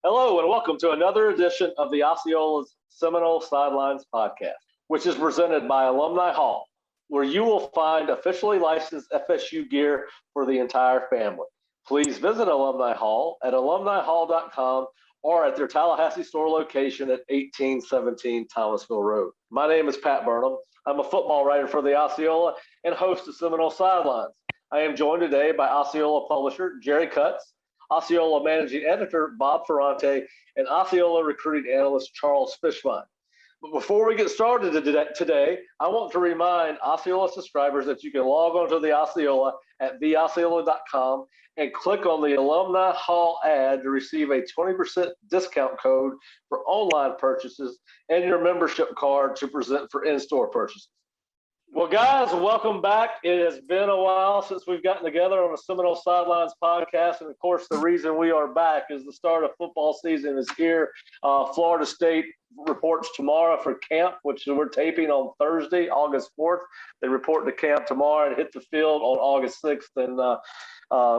Hello and welcome to another edition of the Osceola's Seminole Sidelines podcast, which is presented by Alumni Hall, where you will find officially licensed FSU gear for the entire family. Please visit Alumni Hall at alumnihall.com or at their Tallahassee store location at 1817 Thomasville Road. My name is Pat Burnham. I'm a football writer for the Osceola and host of Seminole Sidelines. I am joined today by Osceola publisher Jerry Kutz, Osceola managing editor Bob Ferrante, and Osceola recruiting analyst Charles Fishbein. But before we get started today, I want to remind Osceola subscribers that you can log on to the Osceola at theosceola.com and click on the Alumni Hall ad to receive a 20% discount code for online purchases and your membership card to present for in-store purchases. Well, guys, welcome back. It has been a while since we've gotten together on a Seminole Sidelines podcast. And, of course, the reason we are back is the start of football season is here. Florida State reports tomorrow for camp, which we're taping on Thursday, August 4th. They report to camp tomorrow and hit the field on August 6th. And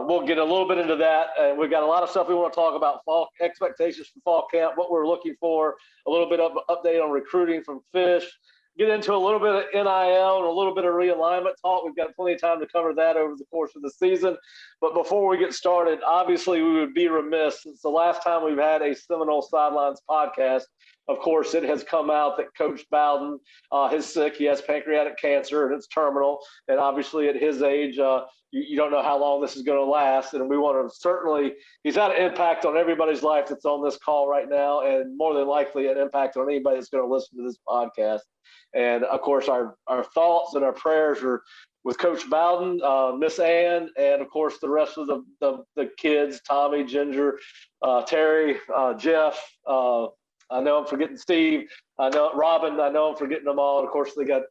we'll get a little bit into that. And we've got a lot of stuff we want to talk about, fall expectations for fall camp, what we're looking for, a little bit of update on recruiting from Fish. Get into a little bit of NIL and a little bit of realignment talk. We've got plenty of time to cover that over the course of the season. But before we get started, obviously we would be remiss since the last time we've had a Seminole Sidelines podcast. Of course, it has come out that Coach Bowden is sick. He has pancreatic cancer and it's terminal. And obviously at his age, you don't know how long this is going to last. And we want to certainly – he's had an impact on everybody's life that's on this call right now, and more than likely an impact on anybody that's going to listen to this podcast. And, of course, our thoughts and our prayers are with Coach Bowden, Miss Ann, and, of course, the rest of the kids, Tommy, Ginger, Terry, Jeff. I know I'm forgetting Steve. I know Robin. I know I'm forgetting them all. And, of course, they got,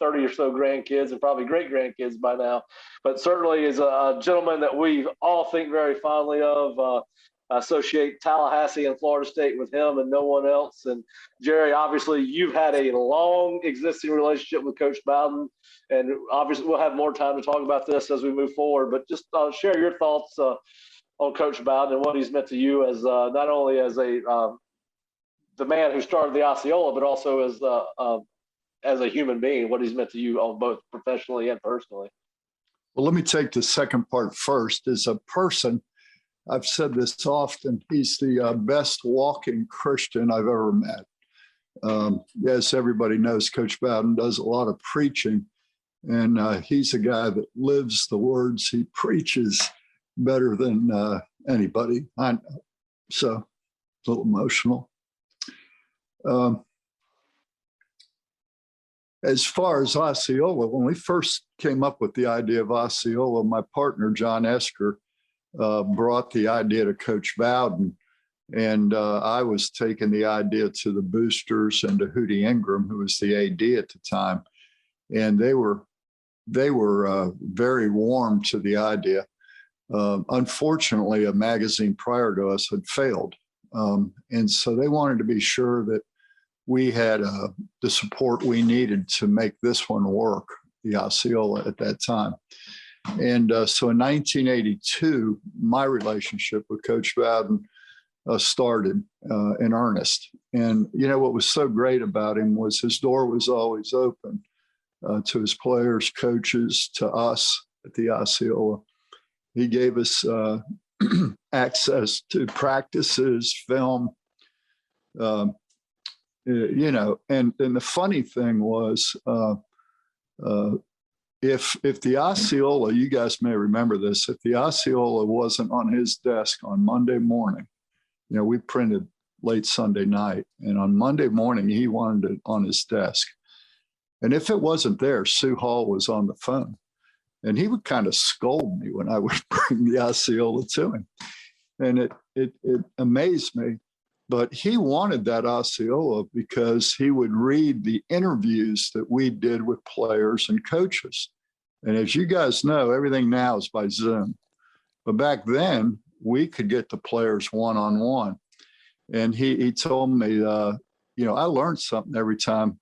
30 or so grandkids and probably great-grandkids by now. But certainly is a gentleman that we all think very fondly of. Associate Tallahassee and Florida State with him and no one else. And Jerry, obviously you've had a long existing relationship with Coach Bowden, and obviously we'll have more time to talk about this as we move forward, but just share your thoughts on Coach Bowden and what he's meant to you as not only as the man who started the Osceola, but also as a human being, what he's meant to you on both professionally and personally. Well, let me take the second part first. As a person, I've said this often, he's the best walking Christian I've ever met. As everybody knows, Coach Bowden does a lot of preaching, and he's a guy that lives the words he preaches better than anybody I know. So, a little emotional. As far as Osceola, when we first came up with the idea of Osceola, my partner, John Esker, brought the idea to Coach Bowden, and I was taking the idea to the boosters and to Hootie Ingram, who was the AD at the time, and they were very warm to the idea. Unfortunately, a magazine prior to us had failed, and so they wanted to be sure that we had the support we needed to make this one work, the Osceola at that time. And so in 1982, my relationship with Coach Bowden started in earnest. And, what was so great about him was his door was always open to his players, coaches, to us at the Osceola. He gave us access to practices, film, and the funny thing was, if the Osceola, you guys may remember this, if the Osceola wasn't on his desk on Monday morning, we printed late Sunday night, and on Monday morning, he wanted it on his desk. And if it wasn't there, Sue Hall was on the phone, and he would kind of scold me when I would bring the Osceola to him. And it amazed me. But he wanted that Osceola because he would read the interviews that we did with players and coaches. And as you guys know, everything now is by Zoom. But back then, we could get the players one-on-one. And he told me, I learned something every time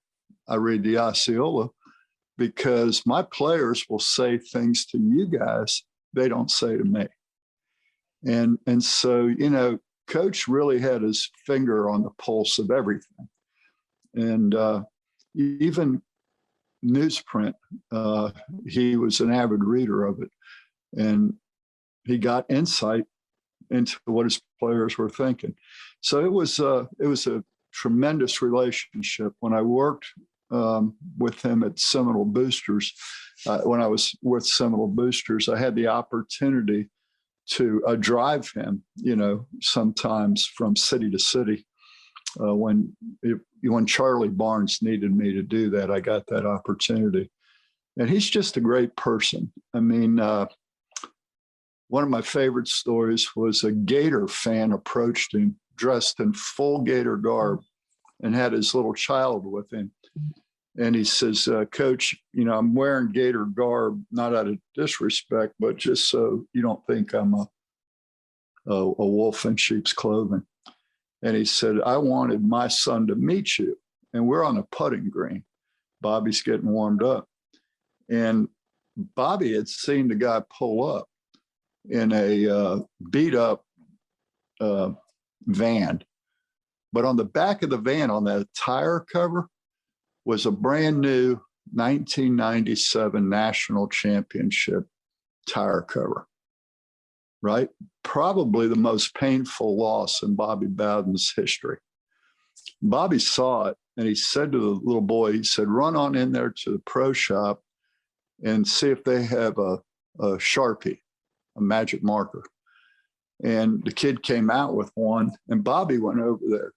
I read the Osceola, because my players will say things to you guys they don't say to me. And so, Coach really had his finger on the pulse of everything. And even newsprint, he was an avid reader of it. And he got insight into what his players were thinking. So it was a tremendous relationship. When I worked with him at Seminole Boosters, when I was with Seminole Boosters, I had the opportunity to drive him, sometimes from city to city. When Charlie Barnes needed me to do that, I got that opportunity. And he's just a great person. I mean, one of my favorite stories was a Gator fan approached him dressed in full Gator garb and had his little child with him. And he says, Coach, I'm wearing Gator garb, not out of disrespect, but just so you don't think I'm a wolf in sheep's clothing. And he said, I wanted my son to meet you. And we're on a putting green. Bobby's getting warmed up. And Bobby had seen the guy pull up in a beat up van. But on the back of the van, on that tire cover, was a brand new 1997 National Championship tire cover, right? Probably the most painful loss in Bobby Bowden's history. Bobby saw it and he said to the little boy, he said, run on in there to the pro shop and see if they have a Sharpie, a magic marker. And the kid came out with one and Bobby went over there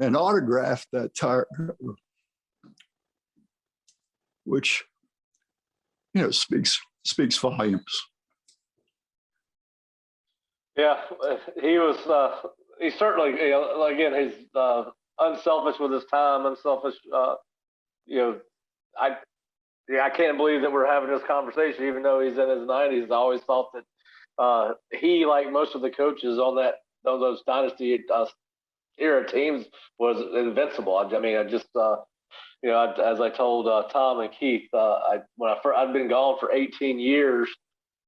and autographed that tire cover, which, speaks volumes. Yeah, he was. He certainly, again, he's unselfish with his time, unselfish. I can't believe that we're having this conversation, even though he's in his 90s. I always thought that he, like most of the coaches on those dynasty era teams, was invincible. I mean, as I told Tom and Keith, I'd been gone for 18 years.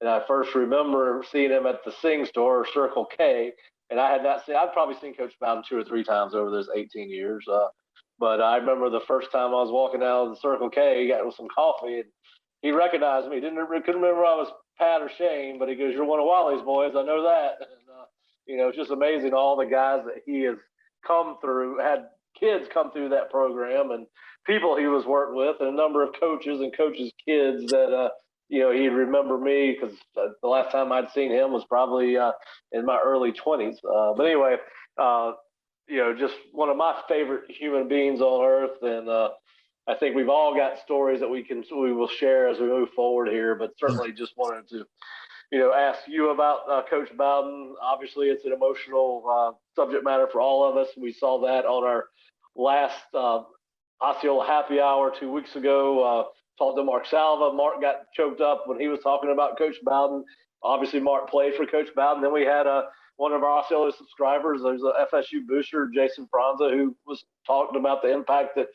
And I first remember seeing him at the Sing store, or Circle K, and I'd probably seen Coach Bowden 2 or 3 times over those 18 years. But I remember the first time I was walking out of the Circle K, he got some coffee, and he recognized me. Couldn't remember I was Pat or Shane, but he goes, "You're one of Wally's boys. I know that." And, it's just amazing all the guys that he has come through, had kids come through that program, and people he was worked with, and a number of coaches and coaches' kids that he'd remember me, because the last time I'd seen him was probably in my early 20s. But anyway, just one of my favorite human beings on earth. And I think we've all got stories that we will share as we move forward here. But certainly just wanted to, ask you about Coach Bowden. Obviously, it's an emotional subject matter for all of us. We saw that on our last Osceola happy hour 2 weeks ago. Talked to Mark Salva. Mark got choked up when he was talking about Coach Bowden. Obviously, Mark played for Coach Bowden. Then we had one of our Osceola subscribers. There's a FSU booster, Jason Franza, who was talking about the impact that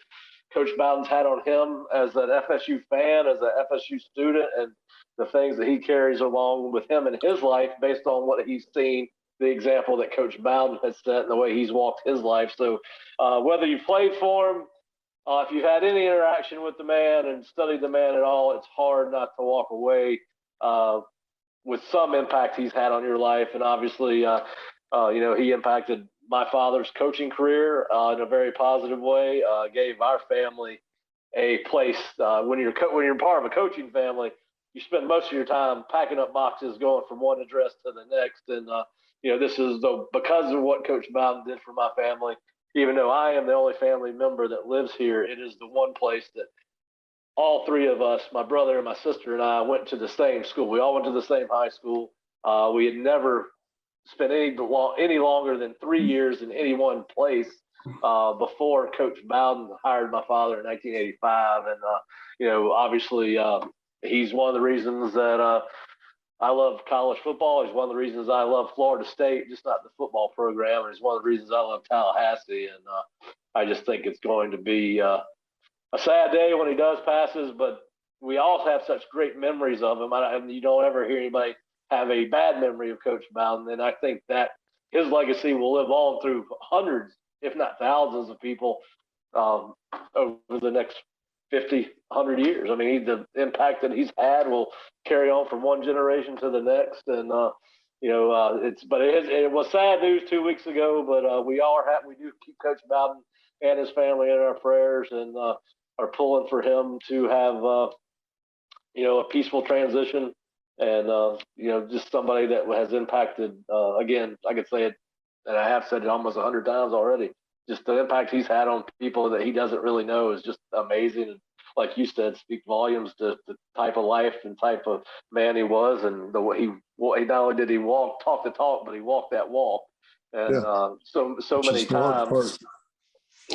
Coach Bowden's had on him as an FSU fan, as an FSU student, and the things that he carries along with him in his life based on what he's seen, the example that Coach Bowden has set and the way he's walked his life. So whether you played for him, if you've had any interaction with the man and studied the man at all, it's hard not to walk away with some impact he's had on your life. And obviously, he impacted my father's coaching career in a very positive way, gave our family a place. When you're part of a coaching family, you spend most of your time packing up boxes, going from one address to the next. And, this is because of what Coach Bowden did for my family. Even though I am the only family member that lives here, it is the one place that all 3 of us, my brother and my sister and I, went to the same school. We all went to the same high school. We had never spent any longer than 3 years in any one place before Coach Bowden hired my father in 1985. And, obviously, he's one of the reasons that I love college football. He's one of the reasons I love Florida State, just not the football program. And he's one of the reasons I love Tallahassee. And I just think it's going to be a sad day when he does passes, but we all have such great memories of him. You don't ever hear anybody have a bad memory of Coach Bowden. And I think that his legacy will live on through hundreds, if not thousands of people over the next 50, 100 years. I mean, the impact that he's had will carry on from one generation to the next. And, it was sad news 2 weeks ago, but we do keep Coach Bowden and his family in our prayers, and are pulling for him to have, a peaceful transition. And, just somebody that has impacted, again, I could say it, and I have said it almost 100 times already, just the impact he's had on people that he doesn't really know is just amazing. And like you said, speak volumes to the type of life and type of man he was, and the way he not only did he talk the talk, but he walked that walk. And so many times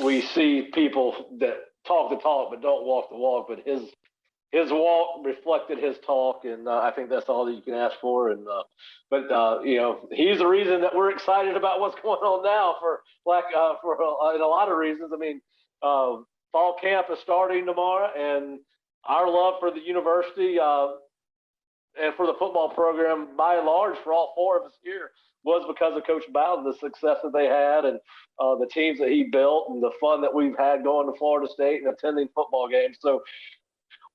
we see people that talk the talk but don't walk the walk, but his walk reflected his talk, and I think that's all that you can ask for. And he's the reason that we're excited about what's going on now in a lot of reasons. I mean, fall camp is starting tomorrow, and our love for the university and for the football program, by and large, for all four of us here, was because of Coach Bowden, the success that they had, and the teams that he built, and the fun that we've had going to Florida State and attending football games. So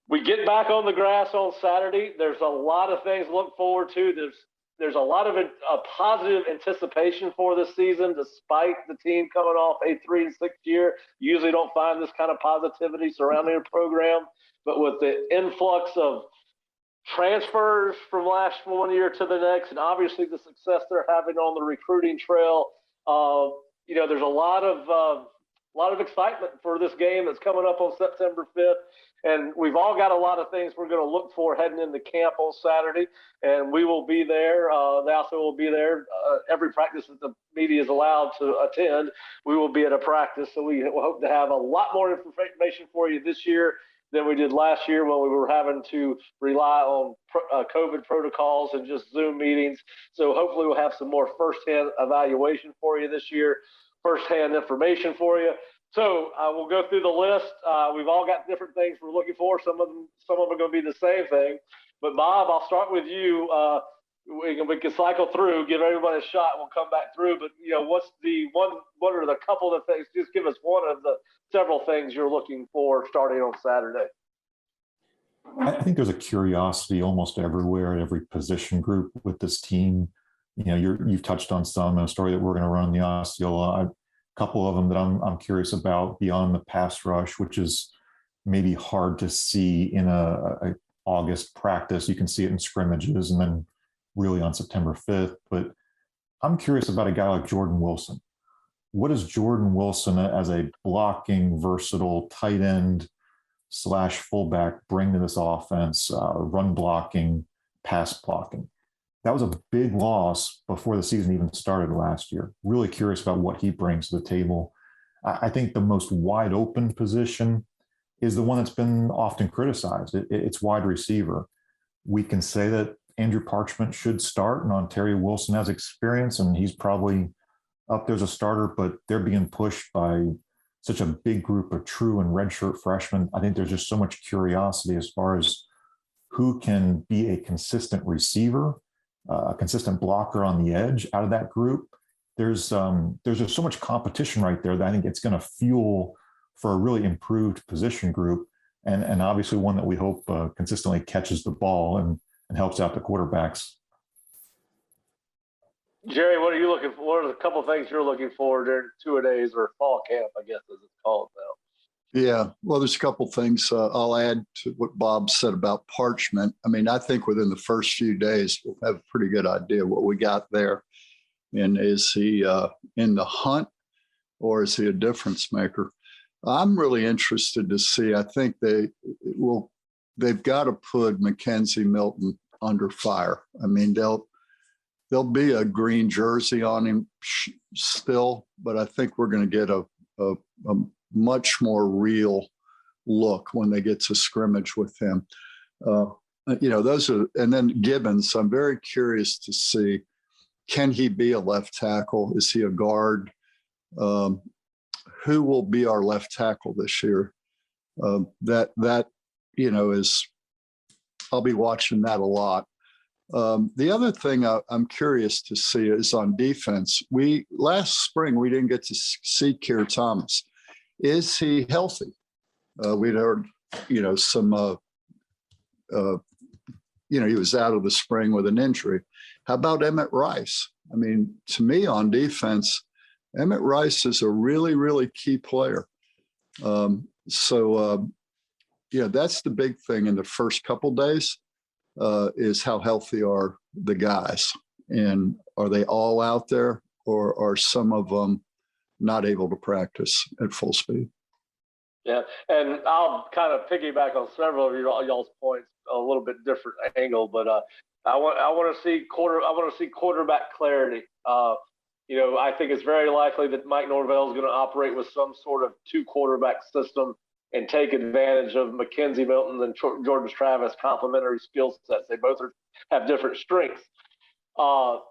we get back on the grass on Saturday. There's a lot of things to look forward to. There's a lot of positive anticipation for this season, despite the team coming off a 3-6 year. You usually don't find this kind of positivity surrounding a program, but with the influx of transfers from last one year to the next, and obviously the success they're having on the recruiting trail, there's a lot of excitement for this game that's coming up on September 5th. And we've all got a lot of things we're going to look for heading into camp on Saturday, and we will be there. The Osceola will be there. Every practice that the media is allowed to attend, we will be at a practice. So we hope to have a lot more information for you this year than we did last year, when we were having to rely on COVID protocols and just Zoom meetings. So hopefully we'll have some more firsthand evaluation for you this year, firsthand information for you. So we'll go through the list. We've all got different things we're looking for. Some of them are going to be the same thing. But Bob, I'll start with you. We can cycle through, give everybody a shot. We'll come back through. But what are the couple of things? Just give us one of the several things you're looking for starting on Saturday. I think there's a curiosity almost everywhere at every position group with this team. You've touched on some, a story that we're going to run in the Osceola. Couple of them that I'm curious about beyond the pass rush, which is maybe hard to see in a August practice. You can see it in scrimmages and then really on September 5th. But I'm curious about a guy like Jordan Wilson. What does Jordan Wilson as a blocking, versatile tight end / fullback bring to this offense, run blocking, pass blocking? That was a big loss before the season even started last year. Really curious about what he brings to the table. I think the most wide open position is the one that's been often criticized. It's wide receiver. We can say that Andrew Parchment should start, and Ontario Wilson has experience, and he's probably up there as a starter, but they're being pushed by such a big group of true and redshirt freshmen. I think there's just so much curiosity as far as who can be a consistent receiver, a consistent blocker on the edge out of that group. There's just so much competition right there that I think it's going to fuel for a really improved position group, and obviously one that we hope consistently catches the ball and helps out the quarterbacks. Jerry, what are you looking for? What are the couple of things you're looking for during two-a-days or fall camp, I guess, as it's called now? Yeah, well, there's a couple things I'll add to what Bob said about Parchment. I mean, I think within the first few days, we'll have a pretty good idea what we got there. And is he in the hunt, or is he a difference maker? I'm really interested to see. I think they've got to put Mackenzie Milton under fire. I mean, there'll be a green jersey on him still, but I think we're going to get a much more real look when they get to scrimmage with him. Those are, and then Gibbons, I'm very curious to see, can he be a left tackle? Is he a guard? Who will be our left tackle this year? That is, I'll be watching that a lot. The other thing I'm curious to see is on defense. Last spring, we didn't get to see Keir Thomas. Is he healthy? We'd heard, some, he was out of the spring with an injury. How about Emmett Rice? I mean, to me on defense, Emmett Rice is a really, really key player. That's the big thing in the first couple days is how healthy are the guys, and are they all out there, or are some of them not able to practice at full speed? Yeah, and I'll kind of piggyback on several of y'all's points, a little bit different angle, but I want to see quarterback clarity. I think it's very likely that Mike Norvell is going to operate with some sort of 2 quarterback system and take advantage of Mackenzie Milton and Jordan Travis' complementary skill sets. They both have different strengths. But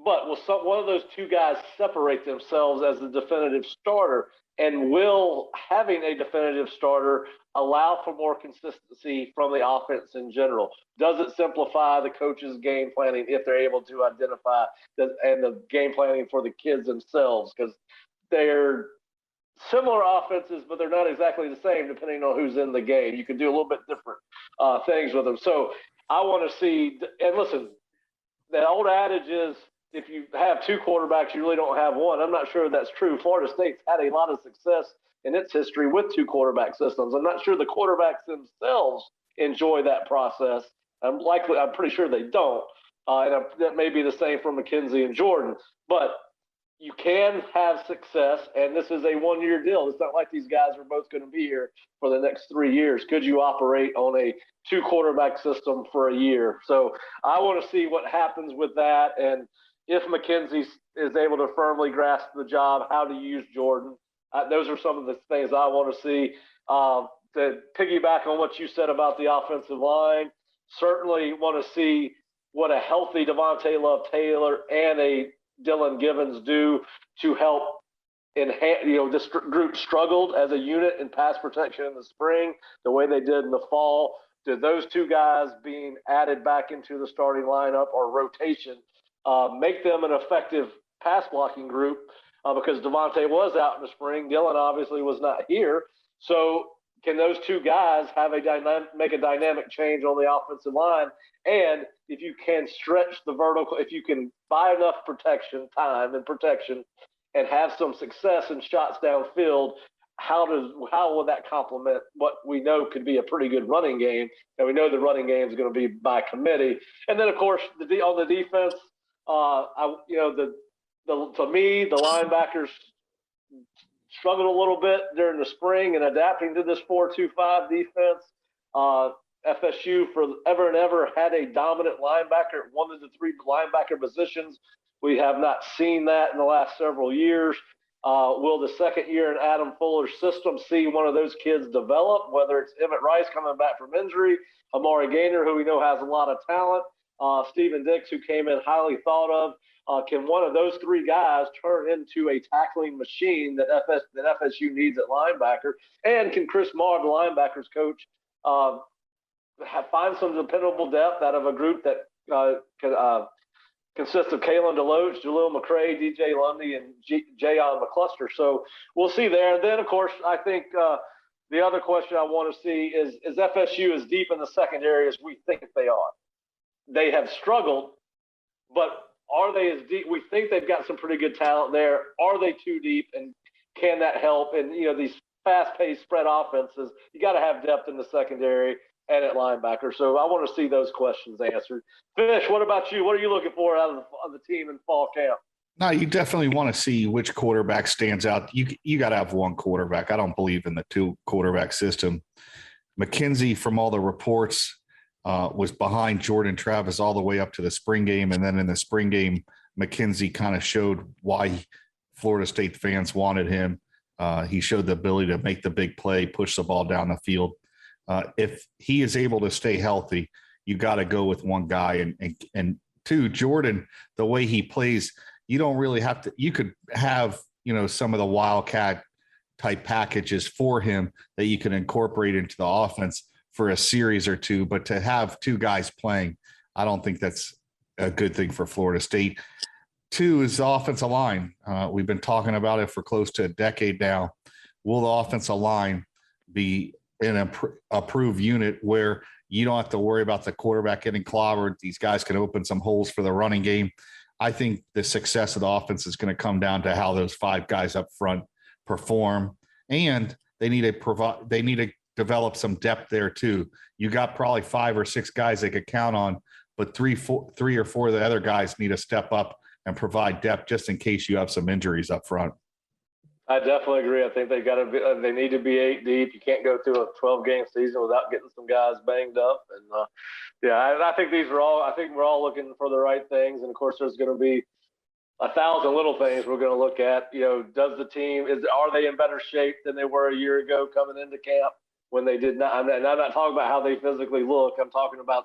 will one of those 2 guys separate themselves as the definitive starter? And will having a definitive starter allow for more consistency from the offense in general? Does it simplify the coach's game planning if they're able to identify the game planning for the kids themselves? Because they're similar offenses, but they're not exactly the same depending on who's in the game. You can do a little bit different things with them. So I want to see, and listen, the old adage is, if you have 2 quarterbacks, you really don't have one. I'm not sure that's true. Florida State's had a lot of success in its history with 2 quarterback systems. I'm not sure the quarterbacks themselves enjoy that process. I'm pretty sure they don't. That may be the same for Mackenzie and Jordan. But you can have success, and this is a 1-year deal. It's not like these guys are both going to be here for the next 3 years. Could you operate on a 2 quarterback system for a year? So I want to see what happens with that, and if Mackenzie is able to firmly grasp the job, how to use Jordan. Those are some of the things I want to see. To piggyback on what you said about the offensive line, certainly want to see what a healthy Devontae Love-Taylor and a Dylan Givens do to help enhance. This group struggled as a unit in pass protection in the spring, the way they did in the fall. Did those 2 guys being added back into the starting lineup or rotation make them an effective pass blocking group? Because Devontae was out in the spring, Dylan obviously was not here. So can those 2 guys make a dynamic change on the offensive line? And if you can stretch the vertical, if you can buy enough time and protection and have some success in shots downfield, how will that complement what we know could be a pretty good running game? And we know the running game is going to be by committee. And then, of course, on the defense, to me, the linebackers struggled a little bit during the spring in adapting to this 4-2-5 defense. FSU forever and ever had a dominant linebacker at 1 of the 3 linebacker positions. We have not seen that in the last several years. Will the second year in Adam Fuller's system see one of those kids develop, whether it's Emmett Rice coming back from injury, Amari Gaynor, who we know has a lot of talent, Steven Dix, who came in highly thought of. Can one of those 3 guys turn into a tackling machine that FSU needs at linebacker? And can Chris Marr, the linebackers coach, find some dependable depth out of a group that consists of Kalen DeLoach, Jaleel McCray, DJ Lundy, and Jayon McCluster? So we'll see there. And then, of course, I think the other question I want to see is FSU as deep in the secondary as we think they are? They have struggled, but are they as deep? We think they've got some pretty good talent there. Are they too deep, and can that help? And, these fast-paced spread offenses, you got to have depth in the secondary and at linebacker. So I want to see those questions answered. Fish, what about you? What are you looking for out of the team in fall camp? No, you definitely want to see which quarterback stands out. You got to have one quarterback. I don't believe in the 2 quarterback system. Mackenzie, from all the reports, was behind Jordan Travis all the way up to the spring game. And then in the spring game, Mackenzie kind of showed why Florida State fans wanted him. He showed the ability to make the big play, push the ball down the field. If he is able to stay healthy, you got to go with one guy. And 2, Jordan, the way he plays, you don't really have to – you could have, some of the Wildcat type packages for him that you can incorporate into the offense for a series or 2, but to have 2 guys playing, I don't think that's a good thing for Florida State. 2 is the offensive line. We've been talking about it for close to a decade now. Will the offensive line be an approved unit where you don't have to worry about the quarterback getting clobbered? These guys can open some holes for the running game. I think the success of the offense is going to come down to how those 5 guys up front perform, and they need to develop some depth there too. You got probably 5 or 6 guys they could count on, but 3 or 4 of the other guys need to step up and provide depth just in case you have some injuries up front. I definitely agree. I think they need to be 8 deep. You can't go through a 12-game season without getting some guys banged up. And I think we're all looking for the right things. And of course, there's going to be 1,000 little things we're going to look at. Does the team are they in better shape than they were a year ago coming into camp when they did not? I'm not talking about how they physically look. I'm talking about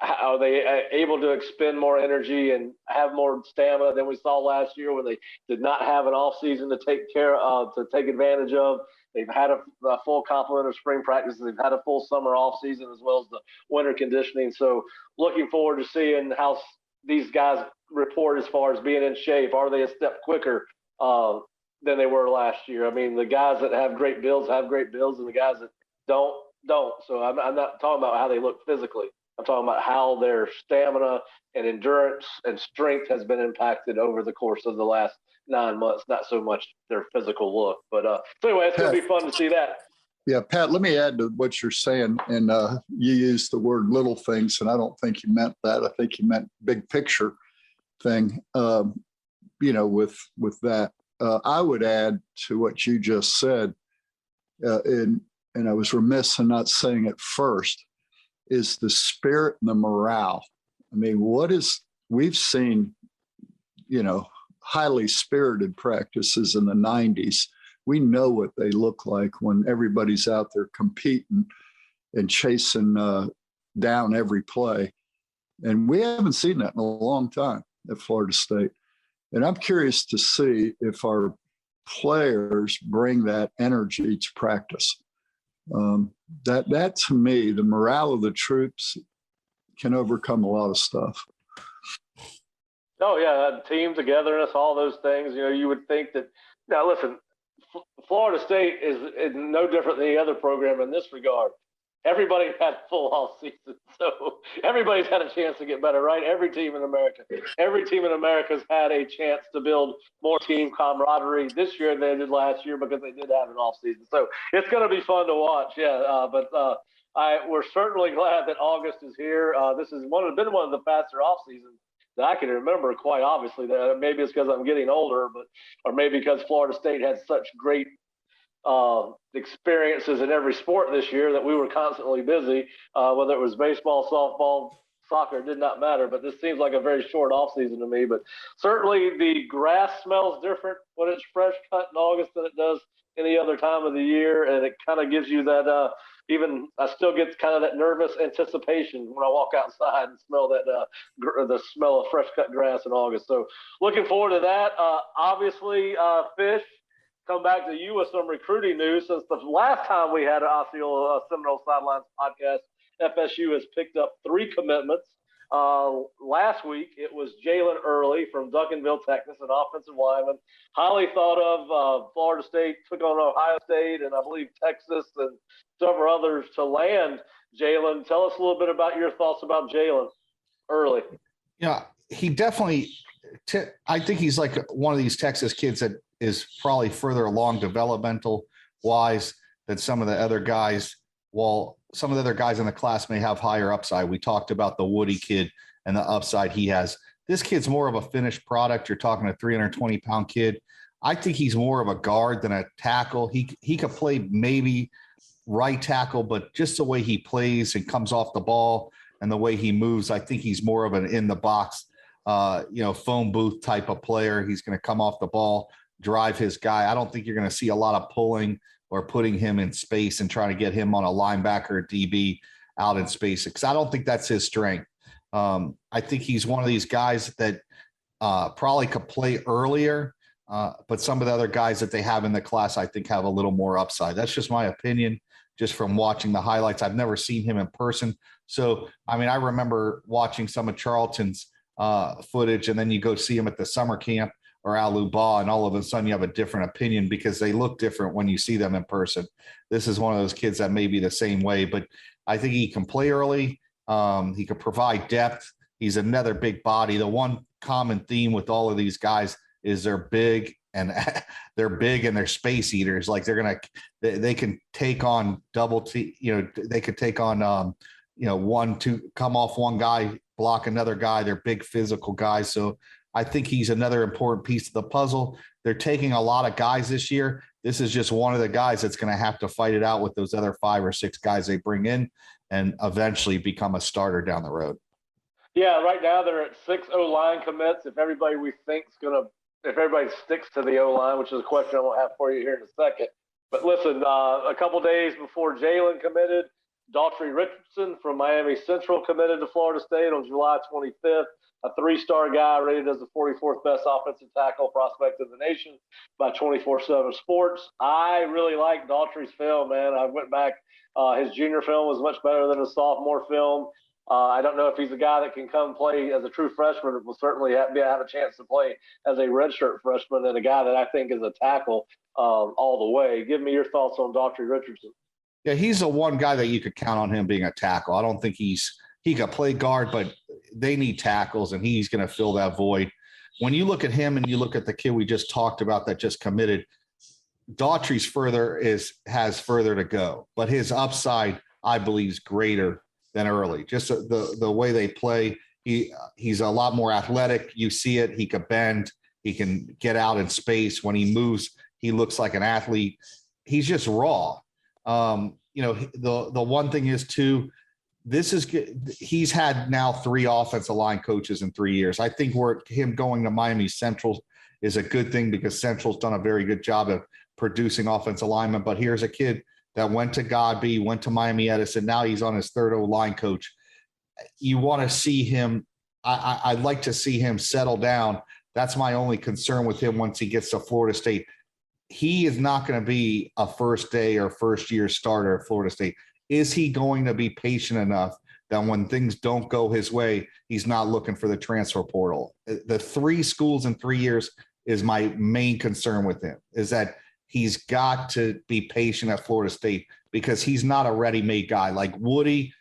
are they able to expend more energy and have more stamina than we saw last year when they did not have an off season to take advantage of? They've had a full complement of spring practices. They've had a full summer off season as well as the winter conditioning. So looking forward to seeing how these guys report as far as being in shape. Are they a step quicker than they were last year? I mean, the guys that have great builds, and the guys that don't. So I'm not talking about how they look physically. I'm talking about how their stamina and endurance and strength has been impacted over the course of the last 9 months, not so much their physical look. But so anyway, it's going to be fun to see that. Yeah, Pat, let me add to what you're saying. And you used the word little things, and I don't think you meant that. I think you meant big picture thing, with that. I would add to what you just said, and I was remiss in not saying it first, is the spirit and the morale. I mean, we've seen, highly spirited practices in the 90s. We know what they look like when everybody's out there competing and chasing down every play. And we haven't seen that in a long time at Florida State. And I'm curious to see if our players bring that energy to practice. That to me, the morale of the troops can overcome a lot of stuff. Oh yeah, team togetherness, all those things. You would think that. Now listen, Florida State is no different than any other program in this regard. Everybody had full off season, so everybody's had a chance to get better, right? Every team in America's had a chance to build more team camaraderie this year than they did last year because they did have an off season. So it's going to be fun to watch, we're certainly glad that August is here. This has been one of the faster off seasons that I can remember. Quite obviously, that maybe it's because I'm getting older, or maybe because Florida State had such great experiences in every sport this year that we were constantly busy, whether it was baseball, softball, soccer, it did not matter. But this seems like a very short off season to me. But certainly the grass smells different when it's fresh cut in August than it does any other time of the year. And it kind of gives you that, I still get kind of that nervous anticipation when I walk outside and smell that, the smell of fresh cut grass in August. So looking forward to that. Obviously, Fish, come back to you with some recruiting news. Since the last time we had an Osceola Seminole Sidelines podcast, FSU has picked up 3 commitments. Last week, it was Jalen Early from Duncanville, Texas, an offensive lineman. Highly thought of. Florida State took on Ohio State and I believe Texas and several others to land Jalen. Tell us a little bit about your thoughts about Jalen Early. Yeah, he definitely I think he's like one of these Texas kids that is probably further along developmental wise than some of the other guys. While some of the other guys in the class may have higher upside. We talked about the Woody kid and the upside he has. This kid's more of a finished product. You're talking a 320-pound kid. I think he's more of a guard than a tackle. He could play maybe right tackle, but just the way he plays and comes off the ball and the way he moves, I think he's more of an in the box, phone booth type of player. He's going to come off the ball, drive his guy. I don't think you're going to see a lot of pulling or putting him in space and trying to get him on a linebacker or DB out in space, because I don't think that's his strength. I think he's one of these guys that probably could play earlier, but some of the other guys that they have in the class, I think, have a little more upside. That's just my opinion, just from watching the highlights. I've never seen him in person, So, I mean, I remember watching some of Charlton's footage, and then you go see him at the summer camp or Aluba, and all of a sudden you have a different opinion because they look different when you see them in person. This is one of those kids that may be the same way, but I think he can play early. He can provide depth. He's another big body. The one common theme with all of these guys is they're big and they're space eaters. Like they can take on they could take on, one, two, come off one guy, block another guy. They're big physical guys. So I think he's another important piece of the puzzle. They're taking a lot of guys this year. This is just one of the guys that's going to have to fight it out with those other 5 or 6 guys they bring in and eventually become a starter down the road. Yeah, right now they're at 6 O-line commits. If everybody sticks to the O-line, which is a question I won't have for you here in a second. But listen, a couple days before Jalen committed, Daughtry Richardson from Miami Central committed to Florida State on July 25th. A 3-star guy rated as the 44th best offensive tackle prospect in the nation by 24/7 Sports. I really like Daughtry's film, man. I went back. His junior film was much better than his sophomore film. I don't know if he's a guy that can come play as a true freshman, but will certainly have a chance to play as a redshirt freshman, and a guy that I think is a tackle all the way. Give me your thoughts on Daughtry Richardson. Yeah, he's the one guy that you could count on him being a tackle. I don't think he could play guard, but they need tackles, and he's going to fill that void. When you look at him and you look at the kid we just talked about that just committed, Daughtry's has further to go, but his upside, I believe, is greater than early. Just the way they play, he's a lot more athletic. You see it. He can bend. He can get out in space. When he moves, he looks like an athlete. He's just raw. The one thing is too, he's had now 3 offensive line coaches in 3 years. I think him going to Miami Central is a good thing because Central's done a very good job of producing offensive linemen. But here's a kid that went to Godby, went to Miami Edison. Now he's on his 3rd O-line coach. You want to see him. I'd like to see him settle down. That's my only concern with him once he gets to Florida State. He is not going to be a first day or first year starter at Florida State. Is he going to be patient enough that when things don't go his way, he's not looking for the transfer portal? The 3 schools in 3 years is my main concern with him, is that he's got to be patient at Florida State because he's not a ready-made guy. Like Woody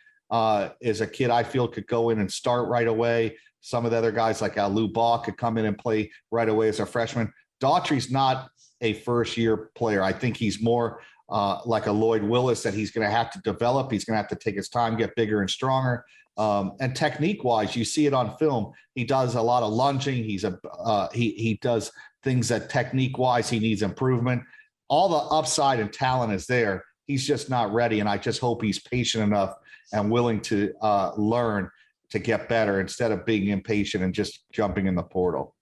is a kid I feel could go in and start right away. Some of the other guys like Aluba could come in and play right away as a freshman. Daughtry's not a first-year player. I think he's more like a Lloyd Willis that he's going to have to develop. He's going to have to take his time, get bigger and stronger. And technique-wise, you see it on film. He does a lot of lunging. He does things that technique-wise he needs improvement. All the upside and talent is there. He's just not ready, and I just hope he's patient enough and willing to learn to get better instead of being impatient and just jumping in the portal.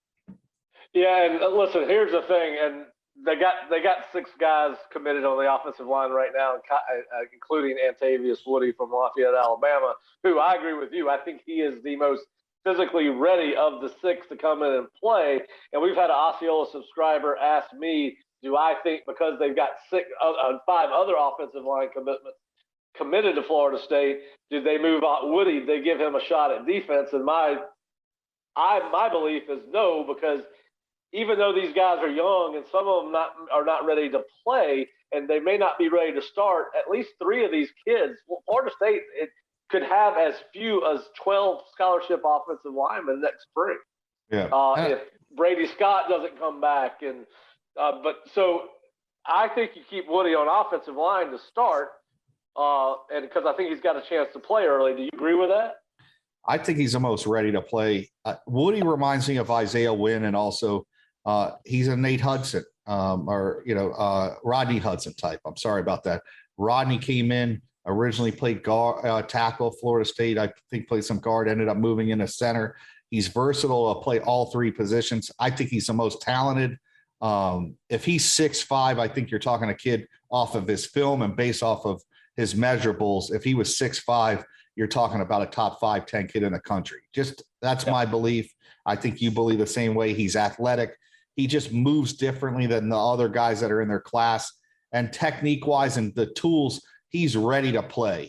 Yeah, and listen, here's the thing, and they got 6 guys committed on the offensive line right now, including Antavius Woody from Lafayette, Alabama, who I agree with you. I think he is the most physically ready of the 6 to come in and play. And we've had an Osceola subscriber ask me, do I think because they've got 5 other offensive line commitments committed to Florida State, did they move on Woody? They give him a shot at defense? And my belief is no, because even though these guys are young and some of them are not ready to play, and they may not be ready to start, at least 3 of these kids, Florida State, it could have as few as 12 scholarship offensive linemen next spring. Yeah. If Brady Scott doesn't come back, but so I think you keep Woody on offensive line to start, and because I think he's got a chance to play early. Do you agree with that? I think he's the most ready to play. Woody reminds me of Isaiah Wynn, and also he's a Nate Hudson Rodney Hudson type. I'm sorry about that. Rodney came in, originally played guard, tackle, Florida State. I think played some guard, ended up moving into center. He's versatile to play all 3 positions. I think he's the most talented. If he's 6'5", I think you're talking a kid off of his film and based off of his measurables. If he was 6'5", you're talking about a top 5-10 kid in the country. That's my belief. I think you believe the same way. He's athletic. He just moves differently than the other guys that are in their class. And technique-wise and the tools, he's ready to play.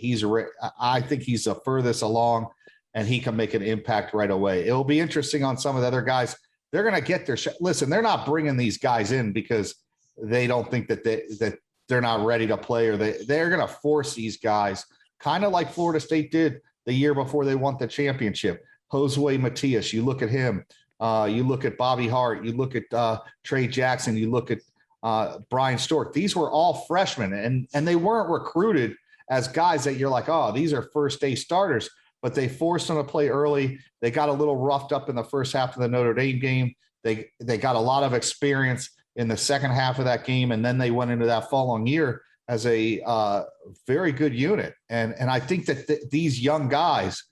I think he's the furthest along, and he can make an impact right away. It'll be interesting on some of the other guys. They're going to get their shot. Listen, they're not bringing these guys in because they don't think that they're not ready to play, or they're going to force these guys, kind of like Florida State did the year before they won the championship. Josue Matias, you look at him. You look at Bobby Hart. You look at Trey Jackson. You look at Brian Stork. These were all freshmen, and they weren't recruited as guys that you're like, oh, these are first-day starters. But they forced them to play early. They got a little roughed up in the first half of the Notre Dame game. They got a lot of experience in the second half of that game, and then they went into that following year as a very good unit. And I think that these young guys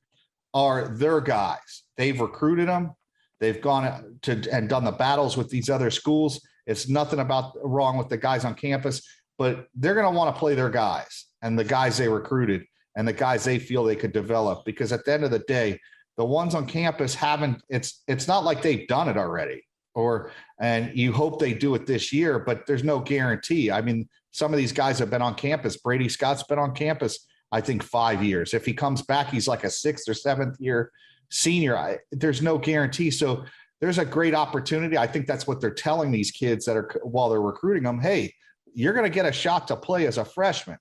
are their guys. They've recruited them. They've gone to and done the battles with these other schools. It's nothing wrong with the guys on campus, but they're going to want to play their guys and the guys they recruited and the guys they feel they could develop, because at the end of the day, the ones on campus haven't, it's not like they've done it already, and you hope they do it this year, but there's no guarantee. I mean, some of these guys have been on campus. Brady Scott's been on campus, I think 5 years. If he comes back, he's like a 6th or 7th year senior. There's no guarantee. So there's a great opportunity. I think that's what they're telling these kids that are, while they're recruiting them, hey, you're going to get a shot to play as a freshman.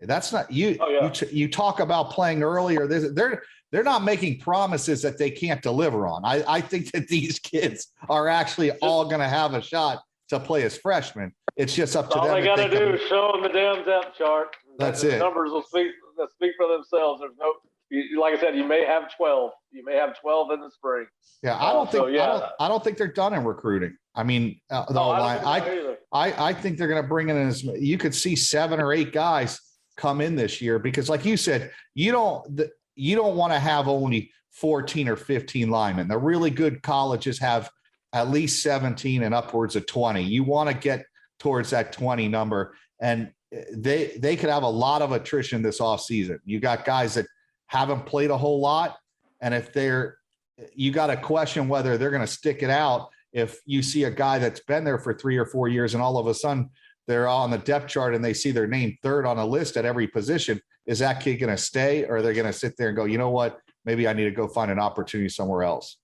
That's not you. Oh, yeah. You talk about playing early, or they're not making promises that they can't deliver on. I think that these kids are actually all going to have a shot to play as freshmen. It's just up to them. All they got to do is show them the damn depth chart. That's it. The numbers will speak for themselves. There's no, like I said, you may have 12. You may have 12 in the spring. Yeah, I don't think they're done in recruiting. I mean, I think they're going to bring in you could see 7 or 8 guys come in this year, because like you said, you don't want to have only 14 or 15 linemen. The really good colleges have at least 17 and upwards of 20. You want to get towards that 20 number, and they could have a lot of attrition this offseason. You got guys that haven't played a whole lot, and if you got to question whether they're going to stick it out. If you see a guy that's been there for 3 or 4 years and all of a sudden they're on the depth chart and they see their name 3rd on a list at every position, is that kid going to stay, or are they going to sit there and go, you know what, maybe I need to go find an opportunity somewhere else?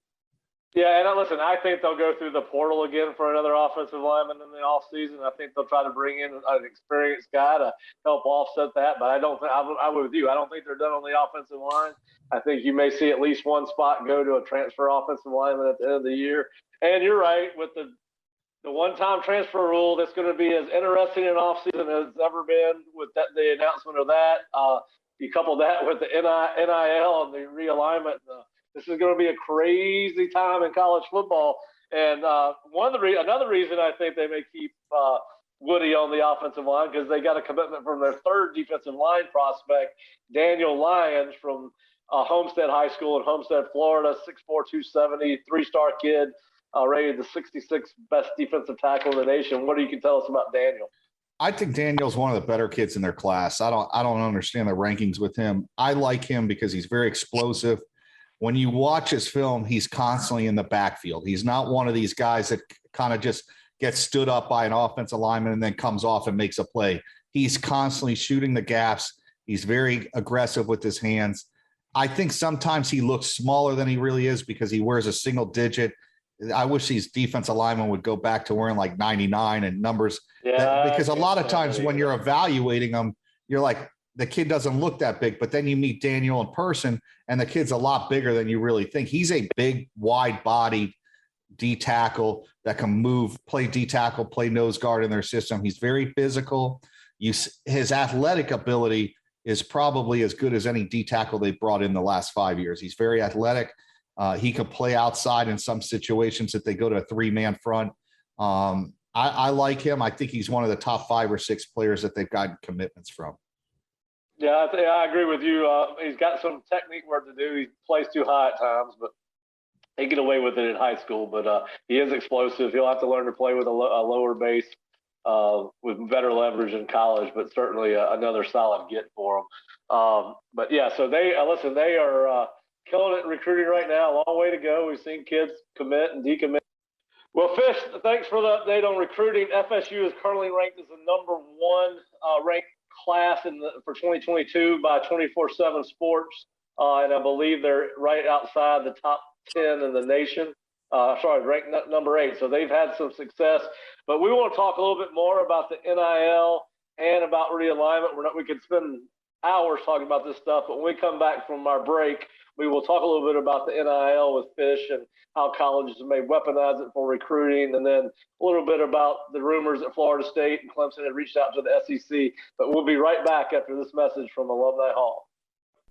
Yeah, and listen, I think they'll go through the portal again for another offensive lineman in the offseason. I think they'll try to bring in an experienced guy to help offset that. But I don't think I'm with you. I don't think they're done on the offensive line. I think you may see at least one spot go to a transfer offensive lineman at the end of the year. And you're right, with the one-time transfer rule, that's going to be as interesting an offseason as it's ever been with the announcement of that. You couple that with the NIL and the realignment. This is going to be a crazy time in college football. And another reason I think they may keep Woody on the offensive line, because they got a commitment from their 3rd defensive line prospect, Daniel Lyons from Homestead High School in Homestead, Florida, 6'4", 270, 3-star kid, rated the 66th best defensive tackle in the nation. What do you can tell us about Daniel? I think Daniel's one of the better kids in their class. I don't understand the rankings with him. I like him because he's very explosive. When you watch his film, he's constantly in the backfield. He's not one of these guys that kind of just gets stood up by an offensive lineman and then comes off and makes a play. He's constantly shooting the gaps. He's very aggressive with his hands. I think sometimes he looks smaller than he really is because he wears a single digit. I wish these defensive linemen would go back to wearing like 99 and numbers. Yeah, because a lot of times when you're evaluating them, you're like, the kid doesn't look that big, but then you meet Daniel in person and the kid's a lot bigger than you really think. He's a big, wide-bodied D tackle that can move, play D tackle, play nose guard in their system. He's very physical. His athletic ability is probably as good as any D tackle they've brought in the last 5 years. He's very athletic. He can play outside in some situations if they go to a 3-man front. I like him. I think he's one of the top 5 or 6 players that they've gotten commitments from. Yeah, I agree with you. He's got some technique work to do. He plays too high at times, but he get away with it in high school. But he is explosive. He'll have to learn to play with a lower base with better leverage in college, but certainly another solid get for him. But yeah, so they are killing it in recruiting right now. A long way to go. We've seen kids commit and decommit. Well, Fish, thanks for the update on recruiting. FSU is currently ranked as the number 1 ranked class for 2022 by 24/7 Sports, and I believe they're right outside the top 10 in the nation. Ranked number 8. So they've had some success. But we want to talk a little bit more about the NIL and about realignment. We could spend hours talking about this stuff, but when we come back from our break, we will talk a little bit about the NIL with Fish and how colleges may weaponize it for recruiting, and then a little bit about the rumors that Florida State and Clemson had reached out to the SEC. But we'll be right back after this message from Alumni Hall.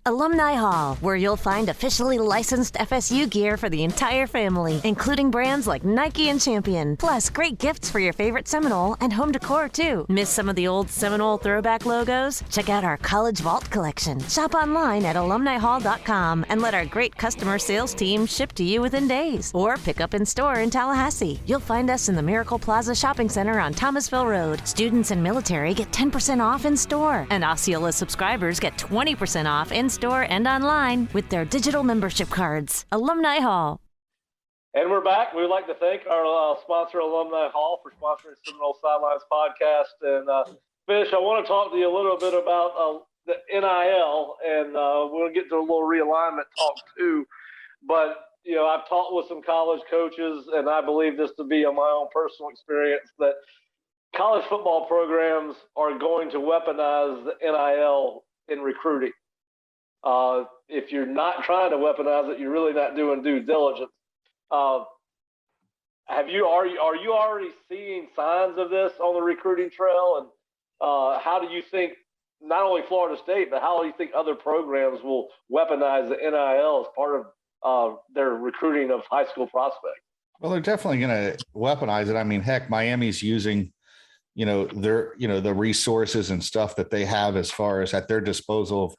Alumni Hall, where you'll find officially licensed FSU gear for the entire family, including brands like Nike and Champion, plus great gifts for your favorite Seminole and home decor too. Miss some of the old Seminole throwback logos? Check out our College Vault collection. Shop online at alumnihall.com and let our great customer sales team ship to you within days, or pick up in store in Tallahassee. You'll find us in the Miracle Plaza Shopping Center on Thomasville Road. Students and military get 10% off in store, and Osceola subscribers get 20% off in store and online with their digital membership cards. Alumni Hall. And we're back. We would like to thank our sponsor, Alumni Hall, for sponsoring Seminole Sidelines podcast. And Fish, I want to talk to you a little bit about the NIL, and we'll get to a little realignment talk too. But I've talked with some college coaches, and I believe this to be on my own personal experience, that college football programs are going to weaponize the NIL in recruiting. If you're not trying to weaponize it, you're really not doing due diligence. Are you already seeing signs of this on the recruiting trail? And how do you think not only Florida State, but how do you think other programs will weaponize the NIL as part of their recruiting of high school prospects? Well, they're definitely going to weaponize it. I mean, heck, Miami's using, the resources and stuff that they have as far as at their disposal of,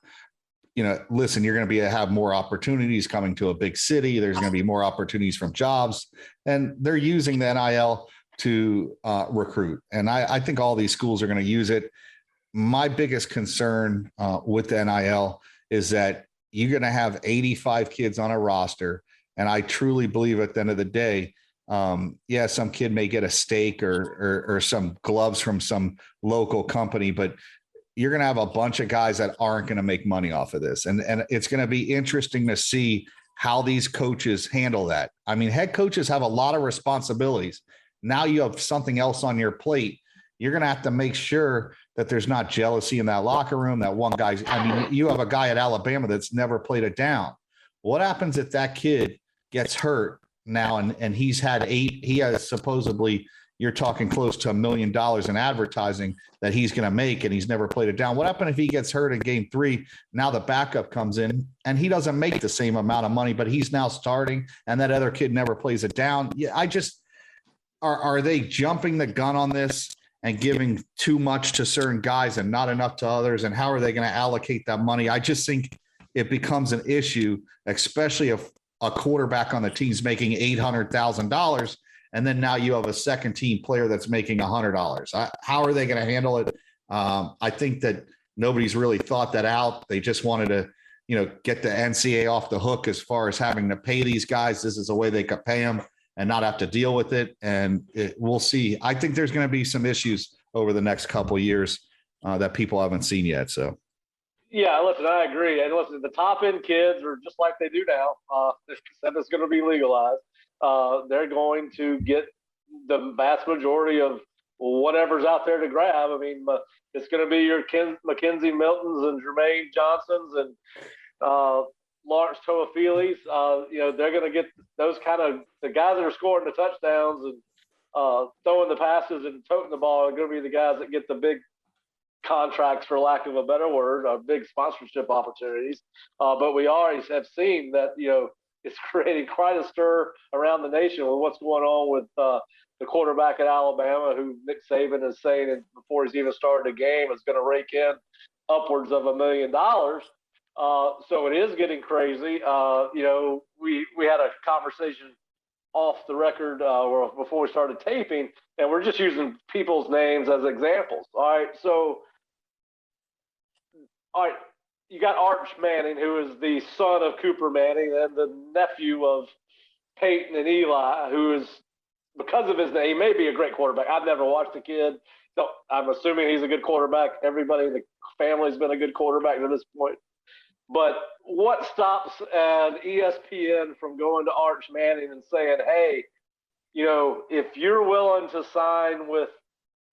listen, you're going to have more opportunities coming to a big city. There's going to be more opportunities from jobs, and they're using the NIL to recruit. And I think all these schools are going to use it. My biggest concern with the NIL is that you're going to have 85 kids on a roster. And I truly believe at the end of the day, some kid may get a steak or some gloves from some local company, but you're going to have a bunch of guys that aren't going to make money off of this. And it's going to be interesting to see how these coaches handle that. I mean, head coaches have a lot of responsibilities. Now you have something else on your plate. You're going to have to make sure that there's not jealousy in that locker room. That one guy, you have a guy at Alabama that's never played it down. What happens if that kid gets hurt now and he has supposedly, you're talking close to $1 million in advertising that he's going to make, and he's never played it down. What happens if he gets hurt in game 3? Now the backup comes in and he doesn't make the same amount of money, but he's now starting and that other kid never plays it down. Yeah, are they jumping the gun on this and giving too much to certain guys and not enough to others? And how are they going to allocate that money? I just think it becomes an issue, especially if a quarterback on the team's making $800,000. And then now you have a second team player that's making $100. How are they going to handle it? I think that nobody's really thought that out. They just wanted to, get the NCAA off the hook as far as having to pay these guys. This is a way they could pay them and not have to deal with it. And we'll see. I think there's going to be some issues over the next couple of years that people haven't seen yet. So. Yeah, listen, I agree. And listen, the top end kids are just like they do now. That is going to be legalized. They're going to get the vast majority of whatever's out there to grab. I mean, it's going to be your Mackenzie Miltons and Jermaine Johnsons and Lawrence Toafilis. They're going to get those kind of the guys that are scoring the touchdowns and throwing the passes and toting the ball are going to be the guys that get the big contracts, for lack of a better word, big sponsorship opportunities. But we already have seen that, it's creating quite a stir around the nation with what's going on with the quarterback at Alabama, who Nick Saban is saying that before he's even started a game is going to rake in upwards of $1 million. So it is getting crazy. We had a conversation off the record or before we started taping, and we're just using people's names as examples. All right. You got Arch Manning, who is the son of Cooper Manning and the nephew of Peyton and Eli, who is because of his name, he may be a great quarterback. I've never watched the kid. So I'm assuming he's a good quarterback. Everybody in the family's been a good quarterback to this point. But what stops an ESPN from going to Arch Manning and saying, hey, you know, if you're willing to sign with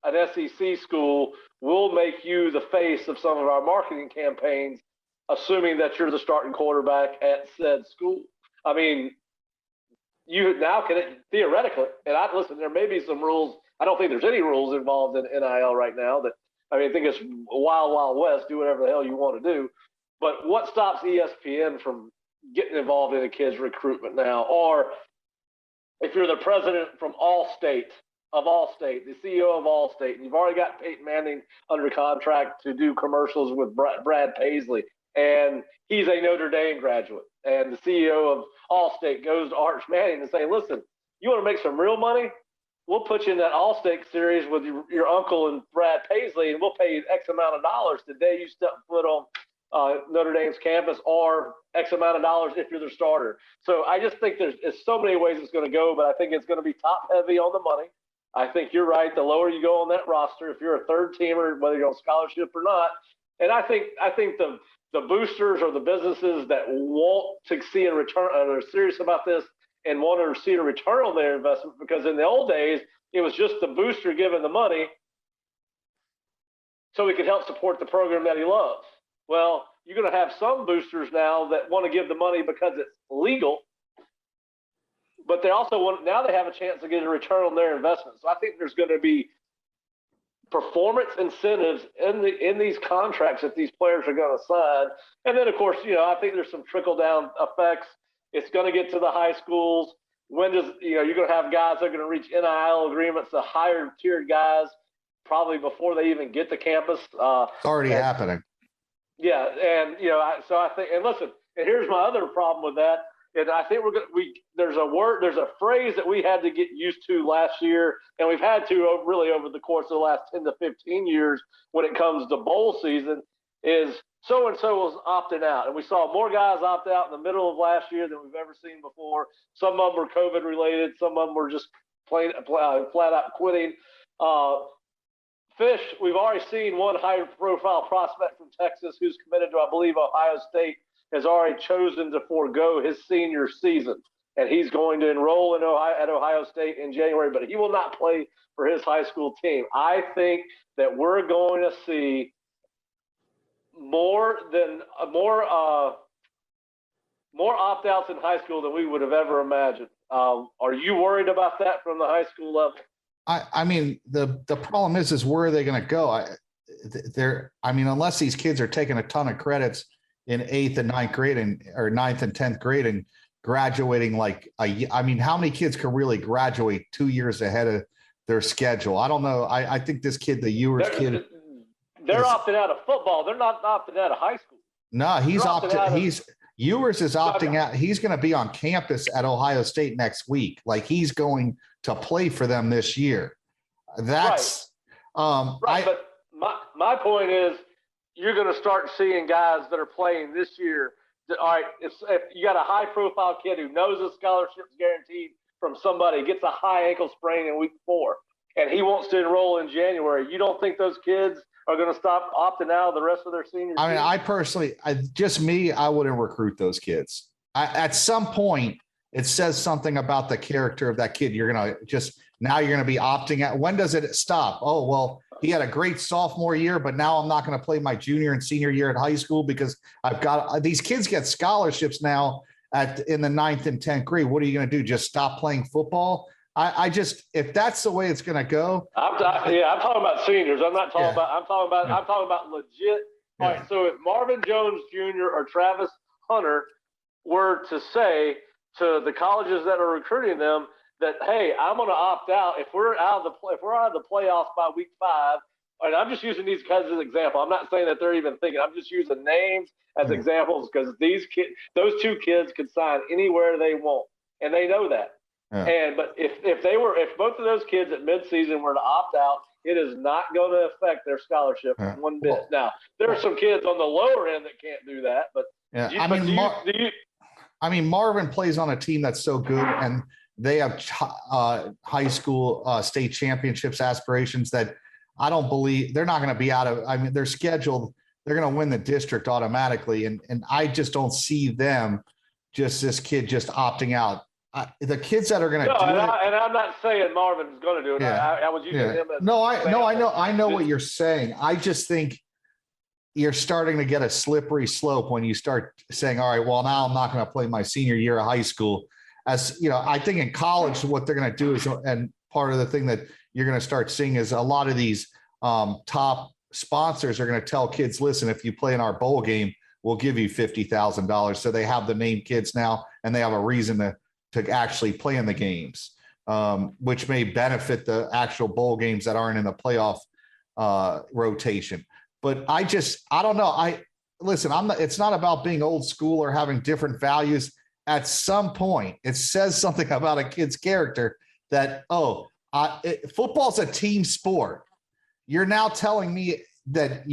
an SEC school, we'll make you the face of some of our marketing campaigns, assuming that you're the starting quarterback at said school. I mean, you now can theoretically, and listen, there may be some rules. I don't think there's any rules involved in NIL right now. I think it's wild, wild west. Do whatever the hell you want to do. But what stops ESPN from getting involved in a kid's recruitment now? Or if you're the president from Allstate, the CEO of Allstate, and you've already got Peyton Manning under contract to do commercials with Brad Paisley, and he's a Notre Dame graduate, and the CEO of Allstate goes to Arch Manning and say, listen, you want to make some real money? We'll put you in that Allstate series with your uncle and Brad Paisley, and we'll pay you X amount of dollars the day you step foot on Notre Dame's campus, or X amount of dollars if you're the starter. So I just think there's so many ways it's going to go, but I think it's going to be top heavy on the money. I think you're right. The lower you go on that roster, if you're a third teamer, whether you're on scholarship or not, and I think the boosters or the businesses that want to see a return, are serious about this and want to see a return on their investment, because in the old days it was just the booster giving the money so he could help support the program that he loves. Well, you're going to have some boosters now that want to give the money because it's legal, but they also now they have a chance to get a return on their investment. So I think there's going to be performance incentives in these contracts that these players are going to sign. And then, of course, I think there's some trickle down effects. It's going to get to the high schools. When does, you're going to have guys that are going to reach NIL agreements, the higher tiered guys, probably before they even get to campus. It's already happening. Yeah, and so I think, and listen, and here's my other problem with that, and I think there's a phrase that we had to get used to last year, and we've had to really over the course of the last 10 to 15 years when it comes to bowl season, is so and so was opting out, and we saw more guys opt out in the middle of last year than we've ever seen before. Some of them were COVID related, some of them were just flat out quitting. Fish, we've already seen one high-profile prospect from Texas who's committed to, I believe, Ohio State, has already chosen to forego his senior season, and he's going to enroll at Ohio State in January, but he will not play for his high school team. I think that we're going to see more opt-outs in high school than we would have ever imagined. Are you worried about that from the high school level? I mean, the problem is where are they going to go? Unless these kids are taking a ton of credits in 8th and 9th grade or 9th and 10th grade and graduating how many kids can really graduate 2 years ahead of their schedule? I don't know. I think this kid, the Ewers kid, they're opting out of football. They're not opting out of high school. No, Ewers is opting out. He's going to be on campus at Ohio State next week. Like, he's going to play for them this year. That's right. But my point is, you're going to start seeing guys that are playing this year. All right, if you got a high-profile kid who knows a scholarship's guaranteed from somebody, gets a high ankle sprain in week 4, and he wants to enroll in January, you don't think those kids are going to stop opting out of the rest of their senior season? I personally, I wouldn't recruit those kids. At some point, it says something about the character of that kid. You're going to be opting out. When does it stop? Oh, well, he had a great sophomore year, but now I'm not going to play my junior and senior year at high school because I've got these kids get scholarships now in the 9th and 10th grade. What are you going to do? Just stop playing football? If that's the way it's going to go. I'm talking about seniors. I'm talking about legit. All right. So if Marvin Jones Jr. or Travis Hunter were to say to the colleges that are recruiting them that, hey, I'm going to opt out if we're out of the playoffs by week 5. And I'm just using these guys as an example. I'm not saying that they're even thinking. I'm just using names as examples because those two kids could sign anywhere they want, and they know that. Yeah. But if both of those kids at midseason were to opt out, it is not going to affect their scholarship one bit. Now, there are some kids on the lower end that can't do that, but Marvin plays on a team that's so good, and they have high school state championships aspirations that I don't believe they're not going to be out of. I mean, they're scheduled. They're going to win the district automatically. And I just don't see them, just this kid just opting out. The kids that are going to do it. And I'm not saying Marvin's going to do it. Yeah. I was using him as I know what you're saying. I just think you're starting to get a slippery slope when you start saying, all right, well, now I'm not going to play my senior year of high school. As you know, I think in college, what they're going to do is, and part of the thing that you're going to start seeing is a lot of these top sponsors are going to tell kids, listen, if you play in our bowl game, we'll give you $50,000. So they have the name kids now, and they have a reason to actually play in the games, which may benefit the actual bowl games that aren't in the playoff rotation. But I don't know. It's not about being old school or having different values. At some point, it says something about a kid's character that, football's a team sport. You're now telling me that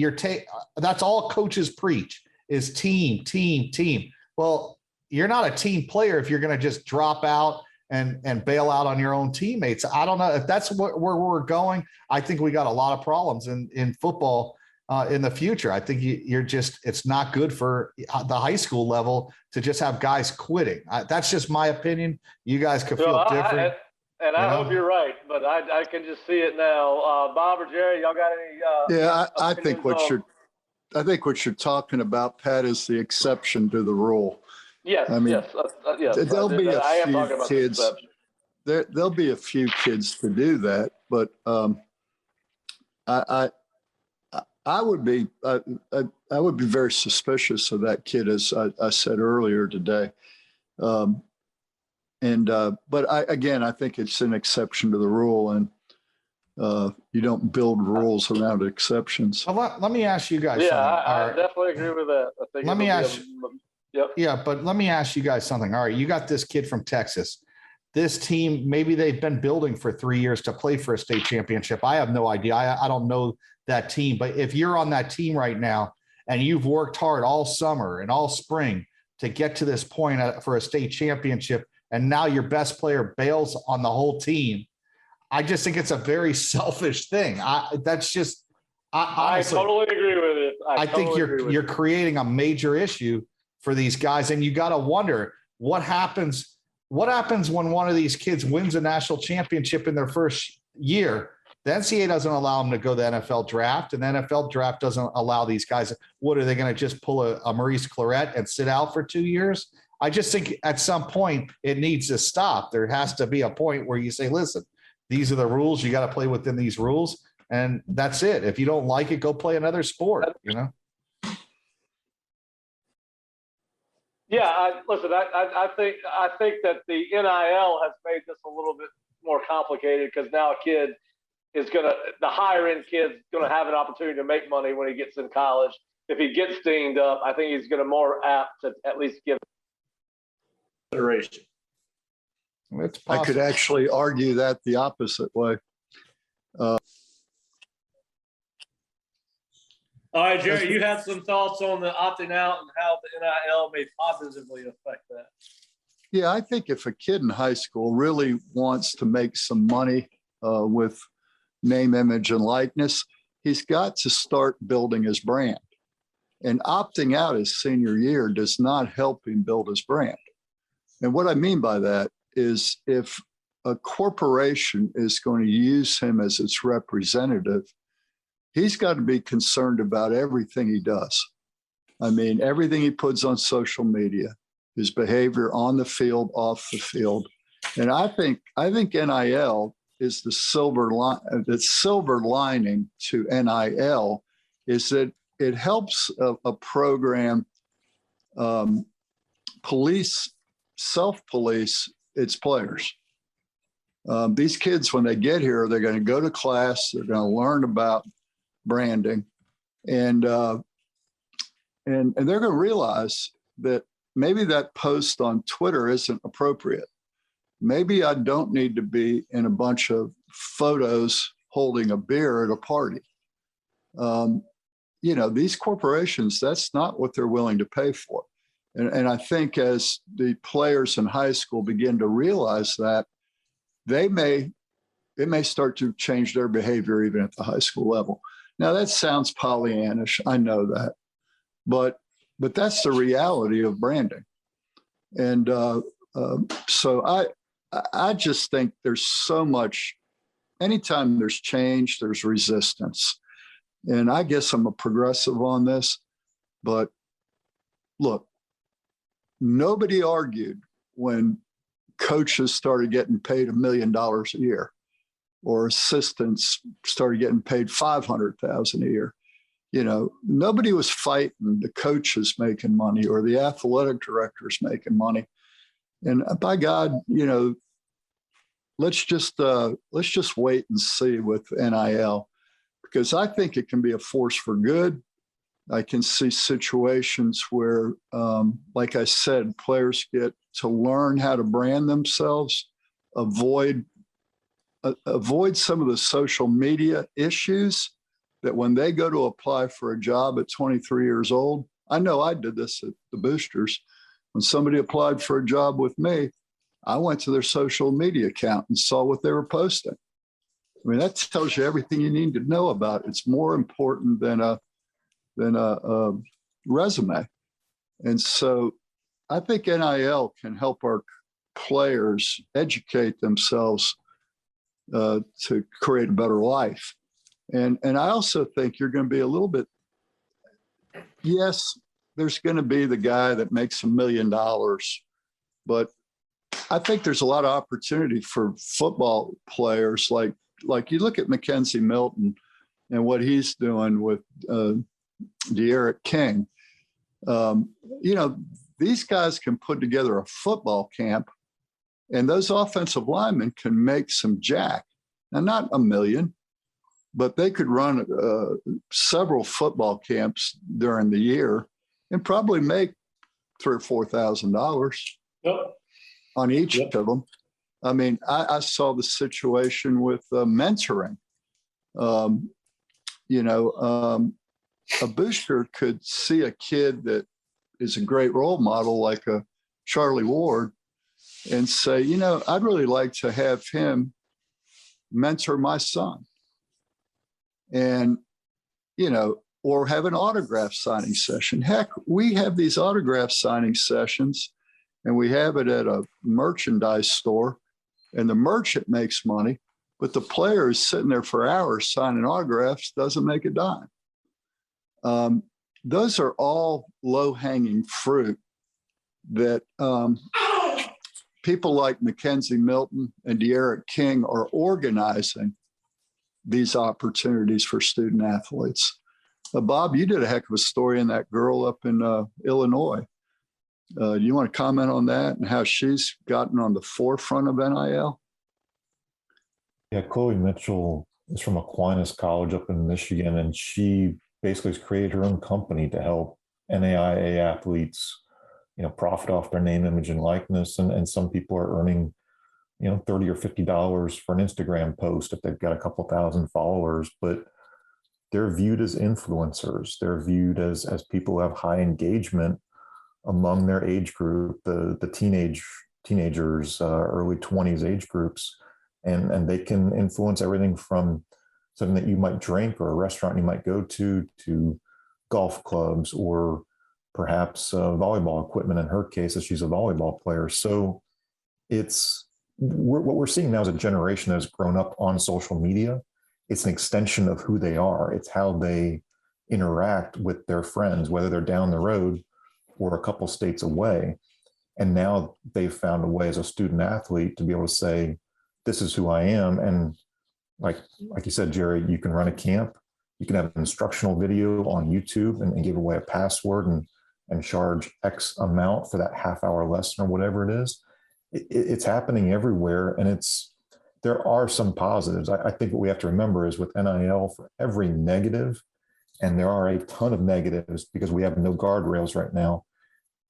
that's all coaches preach is team, team, team. Well, you're not a team player if you're going to just drop out and bail out on your own teammates. I don't know if that's where we're going. I think we got a lot of problems in football in the future. I think it's not good for the high school level to just have guys quitting. That's just my opinion. You guys could feel different. I hope you're right, but I can just see it now. Bob or Jerry, y'all got any? I think what you're talking about, Pat, is the exception to the rule. Yes, I mean, yes. There'll be a few kids. There'll be a few kids to do that, but I would be very suspicious of that kid, as I said earlier today. But I think it's an exception to the rule, and you don't build rules around exceptions. Well, let me ask you guys. Yeah, I definitely agree with that. I think let me ask. Yep. Yeah, but let me ask you guys something. All right, you got this kid from Texas. This team, maybe they've been building for 3 years to play for a state championship. I have no idea. I don't know that team. But if you're on that team right now and you've worked hard all summer and all spring to get to this point for a state championship, and now your best player bails on the whole team, I just think it's a very selfish thing. Honestly, I totally agree with it. I think you're creating a major issue for these guys. And you got to wonder what happens when one of these kids wins a national championship in their first year. The NCAA doesn't allow them to go to the NFL draft, and the NFL draft doesn't allow these guys. What are they going to just pull a Maurice Claret and sit out for 2 years? I just think at some point it needs to stop. There has to be a point where you say, listen, these are the rules. You got to play within these rules. And that's it. If you don't like it, go play another sport, you know? Yeah, I think that the NIL has made this a little bit more complicated, because now a kid is the higher end kid's gonna have an opportunity to make money when he gets in college. If he gets dinged up, I think he's gonna more apt to at least give consideration. I could actually argue that the opposite way. All right, Jerry, you had some thoughts on the opting out and how the NIL may positively affect that. Yeah, I think if a kid in high school really wants to make some money with name, image, and likeness, he's got to start building his brand. And opting out his senior year does not help him build his brand. And what I mean by that is, if a corporation is going to use him as its representative, he's got to be concerned about everything he does. I mean, everything he puts on social media, his behavior on the field, off the field. And I think NIL is the silver lining to NIL is that it helps a program self-police its players. These kids, when they get here, they're going to go to class, they're going to learn about branding, and they're going to realize that maybe that post on Twitter isn't appropriate. Maybe I don't need to be in a bunch of photos holding a beer at a party. These corporations, that's not what they're willing to pay for. And I think as the players in high school begin to realize that, it may start to change their behavior even at the high school level. Now that sounds Pollyannish, I know that, but that's the reality of branding. And so I just think there's so much. Anytime there's change, there's resistance. And I guess I'm a progressive on this, but look, nobody argued when coaches started getting paid $1 million a year, or assistants started getting paid $500,000 a year. You know, nobody was fighting the coaches making money or the athletic directors making money. And by God, you know, let's just wait and see with NIL, because I think it can be a force for good. I can see situations where, like I said, players get to learn how to brand themselves, avoid some of the social media issues that when they go to apply for a job at 23 years old. I know I did this at the Boosters. When somebody applied for a job with me, I went to their social media account and saw what they were posting. I mean, that tells you everything you need to know about it. It's more important than a resume. And so I think NIL can help our players educate themselves to create a better life. And I also think you're going to be a little bit, yes, there's going to be the guy that makes $1 million, but I think there's a lot of opportunity for football players. Like you look at Mackenzie Milton and what he's doing with De'Aaron King. You know, these guys can put together a football camp, and those offensive linemen can make some jack. Now, not $1 million, but they could run several football camps during the year and probably make $3,000 or $4,000 on each of them. I mean, I saw the situation with mentoring. You know, a booster could see a kid that is a great role model like a Charlie Ward and say, you know, I'd really like to have him mentor my son. And, you know, or have an autograph signing session. Heck, we have these autograph signing sessions and we have it at a merchandise store, and the merchant makes money, but the player is sitting there for hours signing autographs, doesn't make a dime. Those are all low-hanging fruit that people like Mackenzie Milton and De'Aaron King are organizing these opportunities for student athletes. Bob, you did a heck of a story on that girl up in Illinois. Do you want to comment on that and how she's gotten on the forefront of NIL? Yeah, Chloe Mitchell is from Aquinas College up in Michigan, and she basically has created her own company to help NAIA athletes, you know, profit off their name, image, and likeness. And some people are earning, you know, $30 or $50 for an Instagram post if they've got a couple thousand followers, but they're viewed as influencers. They're viewed as people who have high engagement among their age group, the teenagers, early 20s age groups, and they can influence everything from something that you might drink or a restaurant you might go to golf clubs or perhaps volleyball equipment. In her case, as she's a volleyball player. So what we're seeing now is a generation that has grown up on social media. It's an extension of who they are. It's how they interact with their friends, whether they're down the road or a couple states away. And now they've found a way as a student athlete to be able to say, this is who I am. And like you said, Jerry, you can run a camp, you can have an instructional video on YouTube and give away a password and charge X amount for that half-hour lesson or whatever it is. It's happening everywhere. And there are some positives. I think what we have to remember is with NIL, for every negative, and there are a ton of negatives because we have no guardrails right now,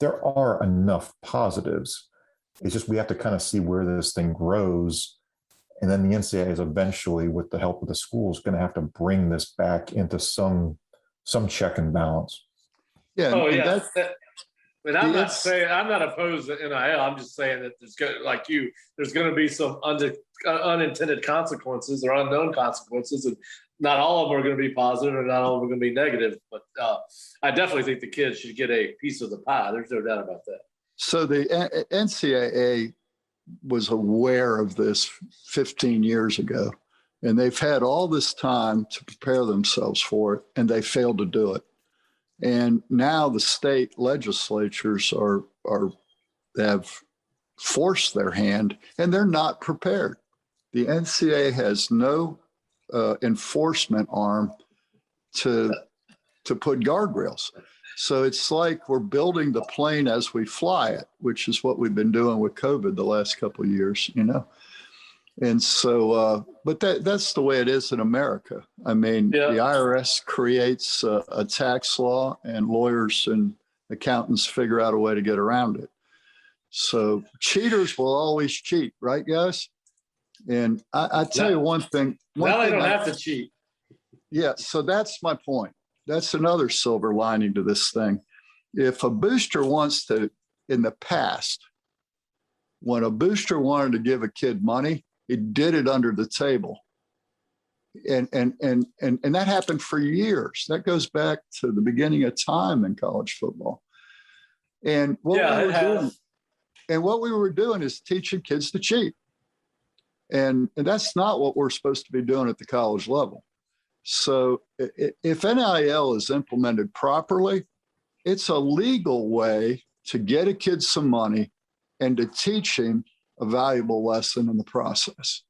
there are enough positives. It's just we have to kind of see where this thing grows. And then the NCAA is eventually, with the help of the schools, going to have to bring this back into some check and balance. Yeah. Oh, yeah. And I'm not opposed to NIL. I'm just saying that there's going to be some unintended consequences or unknown consequences, and not all of them are going to be positive, and not all of them are going to be negative. But I definitely think the kids should get a piece of the pie. There's no doubt about that. So the NCAA was aware of this 15 years ago, and they've had all this time to prepare themselves for it, and they failed to do it. And now the state legislatures have forced their hand, and they're not prepared. The NCAA has no enforcement arm to put guardrails. So it's like we're building the plane as we fly it, which is what we've been doing with COVID the last couple of years, And so, but that's the way it is in America. I mean, The IRS creates a tax law, and lawyers and accountants figure out a way to get around it. So cheaters will always cheat, right, guys? And I tell you one thing. Now they don't have to cheat. Yeah, so that's my point. That's another silver lining to this thing. If a booster wants to, in the past, when a booster wanted to give a kid money, he did it under the table. And that happened for years. That goes back to the beginning of time in college football. And what we were doing is teaching kids to cheat. And that's not what we're supposed to be doing at the college level. So if NIL is implemented properly, it's a legal way to get a kid some money and to teach him a valuable lesson in the process,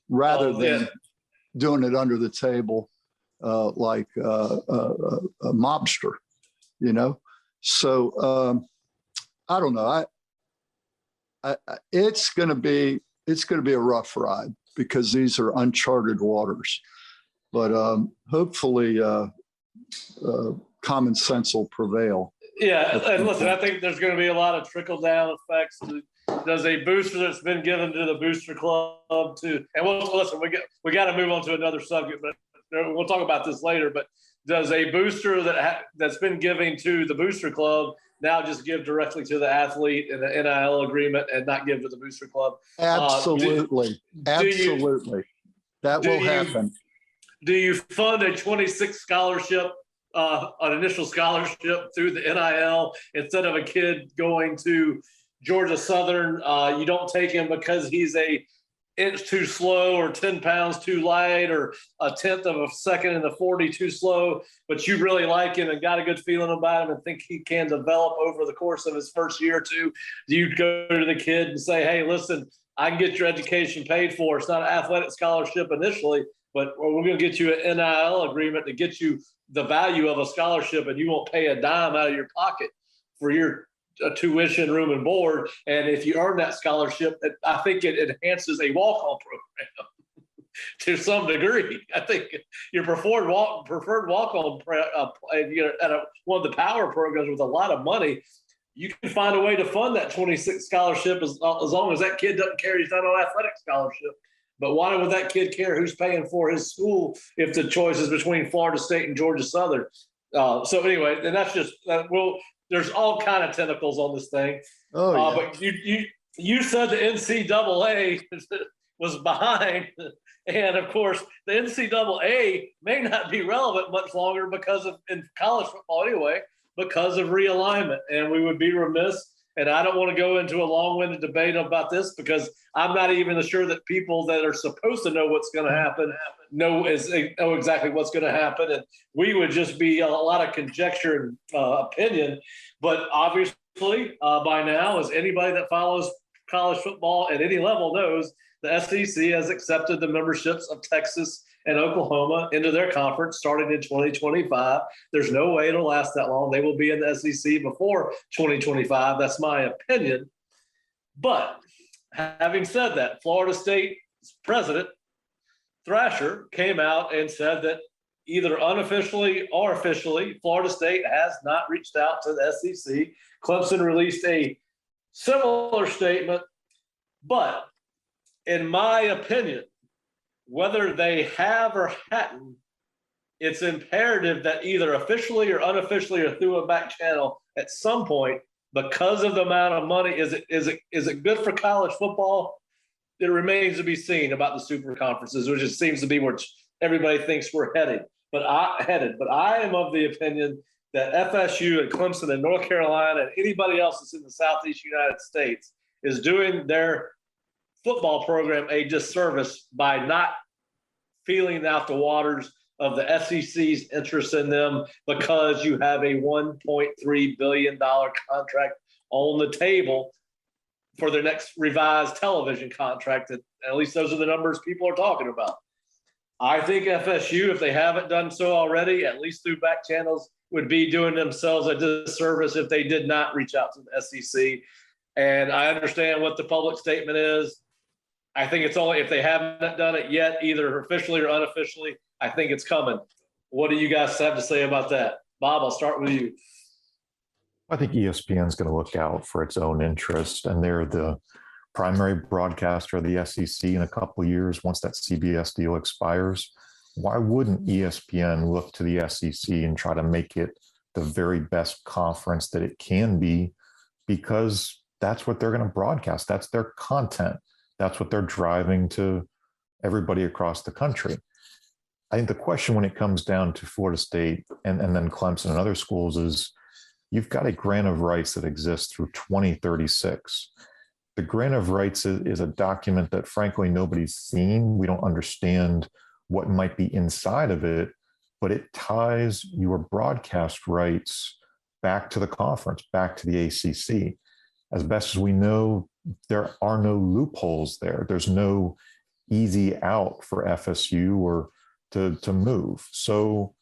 rather than doing it under the table like a mobster, So I don't know. It's going to be a rough ride because these are uncharted waters. But hopefully common sense will prevail. Yeah, and listen, I think there's going to be a lot of trickle-down effects. Does a booster that's been given to the booster club to, and listen, we got to move on to another subject, but we'll talk about this later. But does a booster that's been giving to the booster club now just give directly to the athlete in the NIL agreement and not give to the booster club? Absolutely, absolutely, that will happen. Do you fund a 26 scholarship, an initial scholarship through the NIL instead of a kid going to Georgia Southern? You don't take him because he's a inch too slow or 10 pounds too light or a tenth of a second in the 40 too slow, but you really like him and got a good feeling about him and think he can develop over the course of his first year or two. Do you go to the kid and say, hey, listen, I can get your education paid for. It's not an athletic scholarship initially, but we're going to get you an NIL agreement to get you the value of a scholarship, and you won't pay a dime out of your pocket for your tuition, room, and board. And if you earn that scholarship, I think it enhances a walk-on program to some degree. I think your preferred walk-on at one of the power programs with a lot of money, you can find a way to fund that 26 scholarship as long as that kid doesn't care he's not an athletic scholarship. But why would that kid care who's paying for his school if the choice is between Florida State and Georgia Southern? So anyway, and that's just there's all kind of tentacles on this thing. Oh, yeah. But you said the NCAA was behind, and of course the NCAA may not be relevant much longer because of, in college football anyway, because of realignment. And we would be remiss. And I don't want to go into a long-winded debate about this because I'm not even sure that people that are supposed to know what's going to happen know exactly what's going to happen. And we would just be a lot of conjecture and opinion. But obviously, by now, as anybody that follows college football at any level knows, the SEC has accepted the memberships of Texas and Oklahoma into their conference starting in 2025. There's no way it'll last that long. They will be in the SEC before 2025. That's my opinion. But having said that, Florida State's president, Thrasher, came out and said that either unofficially or officially, Florida State has not reached out to the SEC. Clemson released a similar statement. But in my opinion, whether they have or hadn't, it's imperative that either officially or unofficially or through a back channel at some point, because of the amount of money. Is it good for college football? It remains to be seen about the super conferences, which it seems to be where everybody thinks we're headed. But I am of the opinion that FSU and Clemson and North Carolina and anybody else that's in the Southeast United States is doing their football program a disservice by not feeling out the waters of the SEC's interest in them, because you have a $1.3 billion contract on the table for their next revised television contract. That at least those are the numbers people are talking about. I think FSU, if they haven't done so already, at least through back channels, would be doing themselves a disservice if they did not reach out to the SEC. And I understand what the public statement is. I think it's only if they haven't done it yet, either officially or unofficially, I think it's coming. What do you guys have to say about that? Bob, I'll start with you. I think ESPN is going to look out for its own interest, and they're the primary broadcaster of the SEC in a couple of years once that CBS deal expires. Why wouldn't ESPN look to the SEC and try to make it the very best conference that it can be? Because that's what they're going to broadcast. That's their content. That's what they're driving to everybody across the country. I think the question when it comes down to Florida State and then Clemson and other schools is, you've got a grant of rights that exists through 2036. The grant of rights is a document that, frankly, nobody's seen. We don't understand what might be inside of it, but it ties your broadcast rights back to the conference, back to the ACC. As best as we know, there are no loopholes there. There's no easy out for FSU or to move. So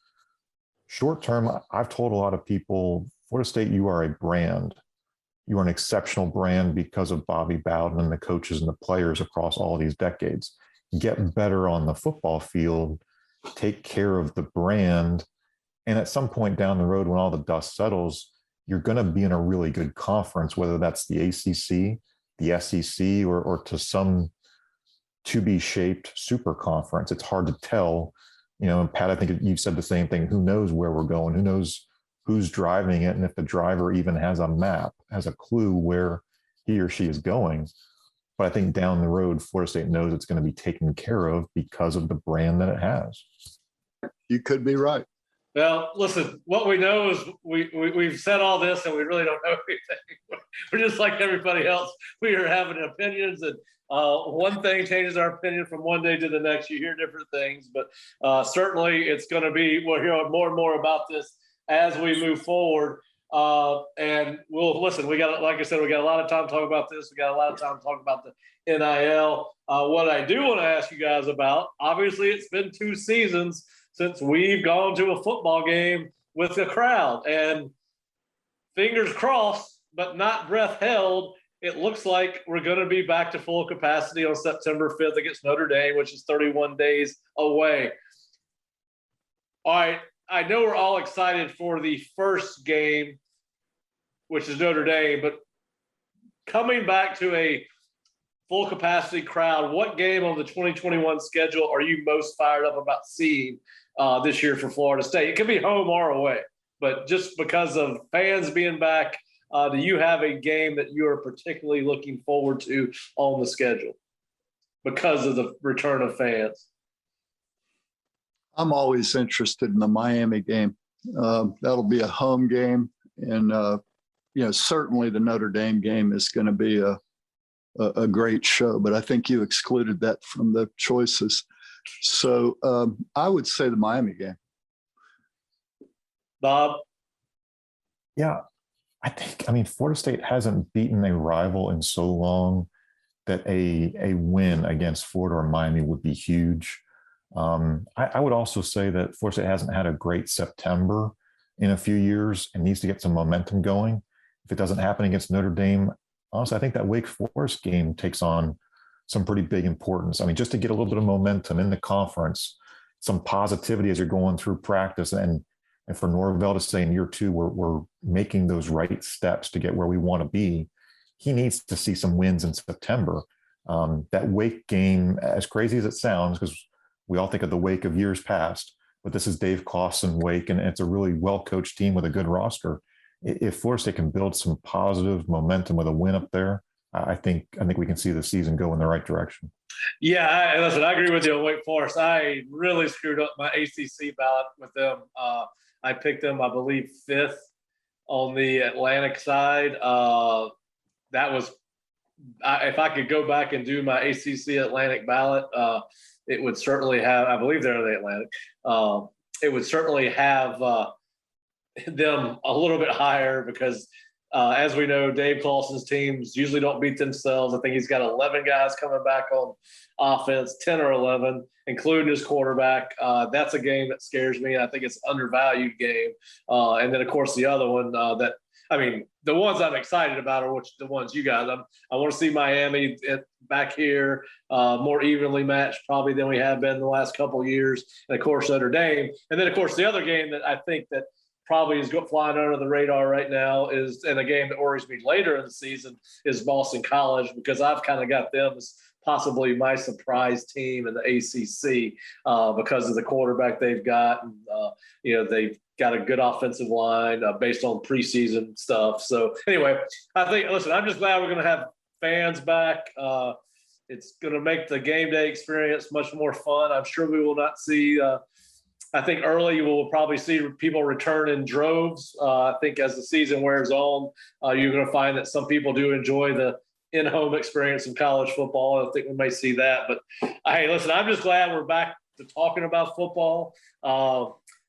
short term, I've told a lot of people, Florida State, you are a brand. You are an exceptional brand because of Bobby Bowden and the coaches and the players across all these decades. Get better on the football field, take care of the brand. And at some point down the road, when all the dust settles, you're going to be in a really good conference, whether that's the ACC, the SEC, or to some to-be-shaped super conference. It's hard to tell. And Pat, I think you've said the same thing. Who knows where we're going? Who knows who's driving it? And if the driver even has a map, has a clue where he or she is going. But I think down the road, Florida State knows it's going to be taken care of because of the brand that it has. You could be right. Well, listen, what we know is we've said all this and we really don't know anything. We're just like everybody else. We are having opinions, and one thing changes our opinion from one day to the next. You hear different things, but certainly it's going to be, we'll hear more and more about this as we move forward. And we'll listen, we got, like I said, we got a lot of time to talk about this. We got a lot of time to talk about the NIL. What I do want to ask you guys about, obviously it's been 2 seasons since we've gone to a football game with a crowd, and fingers crossed, but not breath held. It looks like we're going to be back to full capacity on September 5th against Notre Dame, which is 31 days away. All right. I know we're all excited for the first game, which is Notre Dame, but coming back to a full capacity crowd, what game on the 2021 schedule are you most fired up about seeing this year for Florida State? It could be home or away, but just because of fans being back, do you have a game that you are particularly looking forward to on the schedule because of the return of fans? I'm always interested in the Miami game. That'll be a home game. And, certainly the Notre Dame game is going to be a great show, but I think you excluded that from the choices. So I would say the Miami game. Bob? Yeah, Florida State hasn't beaten a rival in so long that a win against Florida or Miami would be huge. I would also say that Florida State hasn't had a great September in a few years and needs to get some momentum going. If it doesn't happen against Notre Dame, honestly, I think that Wake Forest game takes on some pretty big importance. Just to get a little bit of momentum in the conference, some positivity as you're going through practice, and for Norvell to say in year 2, we're making those right steps to get where we want to be. He needs to see some wins in September. That Wake game, as crazy as it sounds, because we all think of the Wake of years past, but this is Dave Clawson Wake, and it's a really well-coached team with a good roster. if Florida State can build some positive momentum with a win up there, I think we can see the season go in the right direction. Yeah, I agree with you on Wake Forest. I really screwed up my ACC ballot with them. I picked them, I believe, 5th on the Atlantic side. That was if I could go back and do my ACC Atlantic ballot, it would certainly have. I believe they're in the Atlantic. It would certainly have them a little bit higher because, as we know, Dave Clawson's teams usually don't beat themselves. I think he's got 11 guys coming back on offense, 10 or 11, including his quarterback. That's a game that scares me. I think it's an undervalued game. And then, of course, the other one the ones I'm excited about are the ones you guys. I want to see Miami back here, more evenly matched probably than we have been in the last couple of years. And, of course, Notre Dame. And then, of course, the other game that I think that probably is flying under the radar right now is, and a game that worries me later in the season, is Boston College, because I've kind of got them as possibly my surprise team in the ACC because of the quarterback they've got. And, they've got a good offensive line based on preseason stuff. So anyway, I'm just glad we're going to have fans back. It's going to make the game day experience much more fun. I'm sure we will not see I think early we'll probably see people return in droves. I think as the season wears on, you're going to find that some people do enjoy the in-home experience of college football. I think we may see that. But, hey, listen, I'm just glad we're back to talking about football.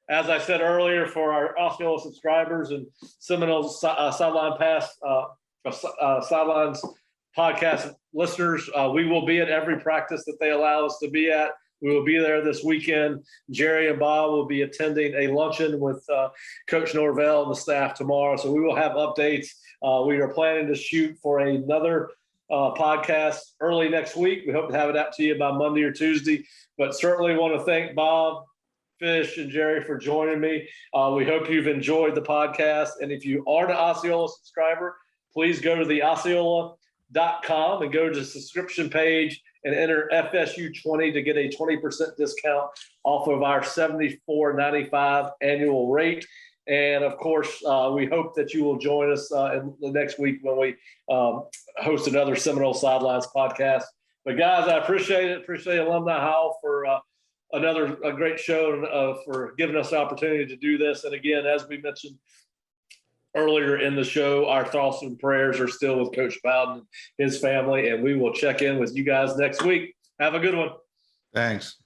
As I said earlier, for our Osceola subscribers and Seminole Sidelines podcast listeners, we will be at every practice that they allow us to be at. We will be there this weekend. Jerry and Bob will be attending a luncheon with Coach Norvell and the staff tomorrow. So we will have updates. We are planning to shoot for another podcast early next week. We hope to have it out to you by Monday or Tuesday. But certainly want to thank Bob, Fish, and Jerry for joining me. We hope you've enjoyed the podcast. And if you are an Osceola subscriber, please go to the Osceola.com and go to the subscription page and enter FSU20 to get a 20% discount off of our $74.95 annual rate. And, of course, we hope that you will join us in the next week when we host another Seminole Sidelines podcast. But, guys, I appreciate it. Appreciate Alumni Hall for a great show for giving us the opportunity to do this. And, again, as we mentioned earlier in the show, our thoughts and prayers are still with Coach Bowden and his family, and we will check in with you guys next week. Have a good one. Thanks.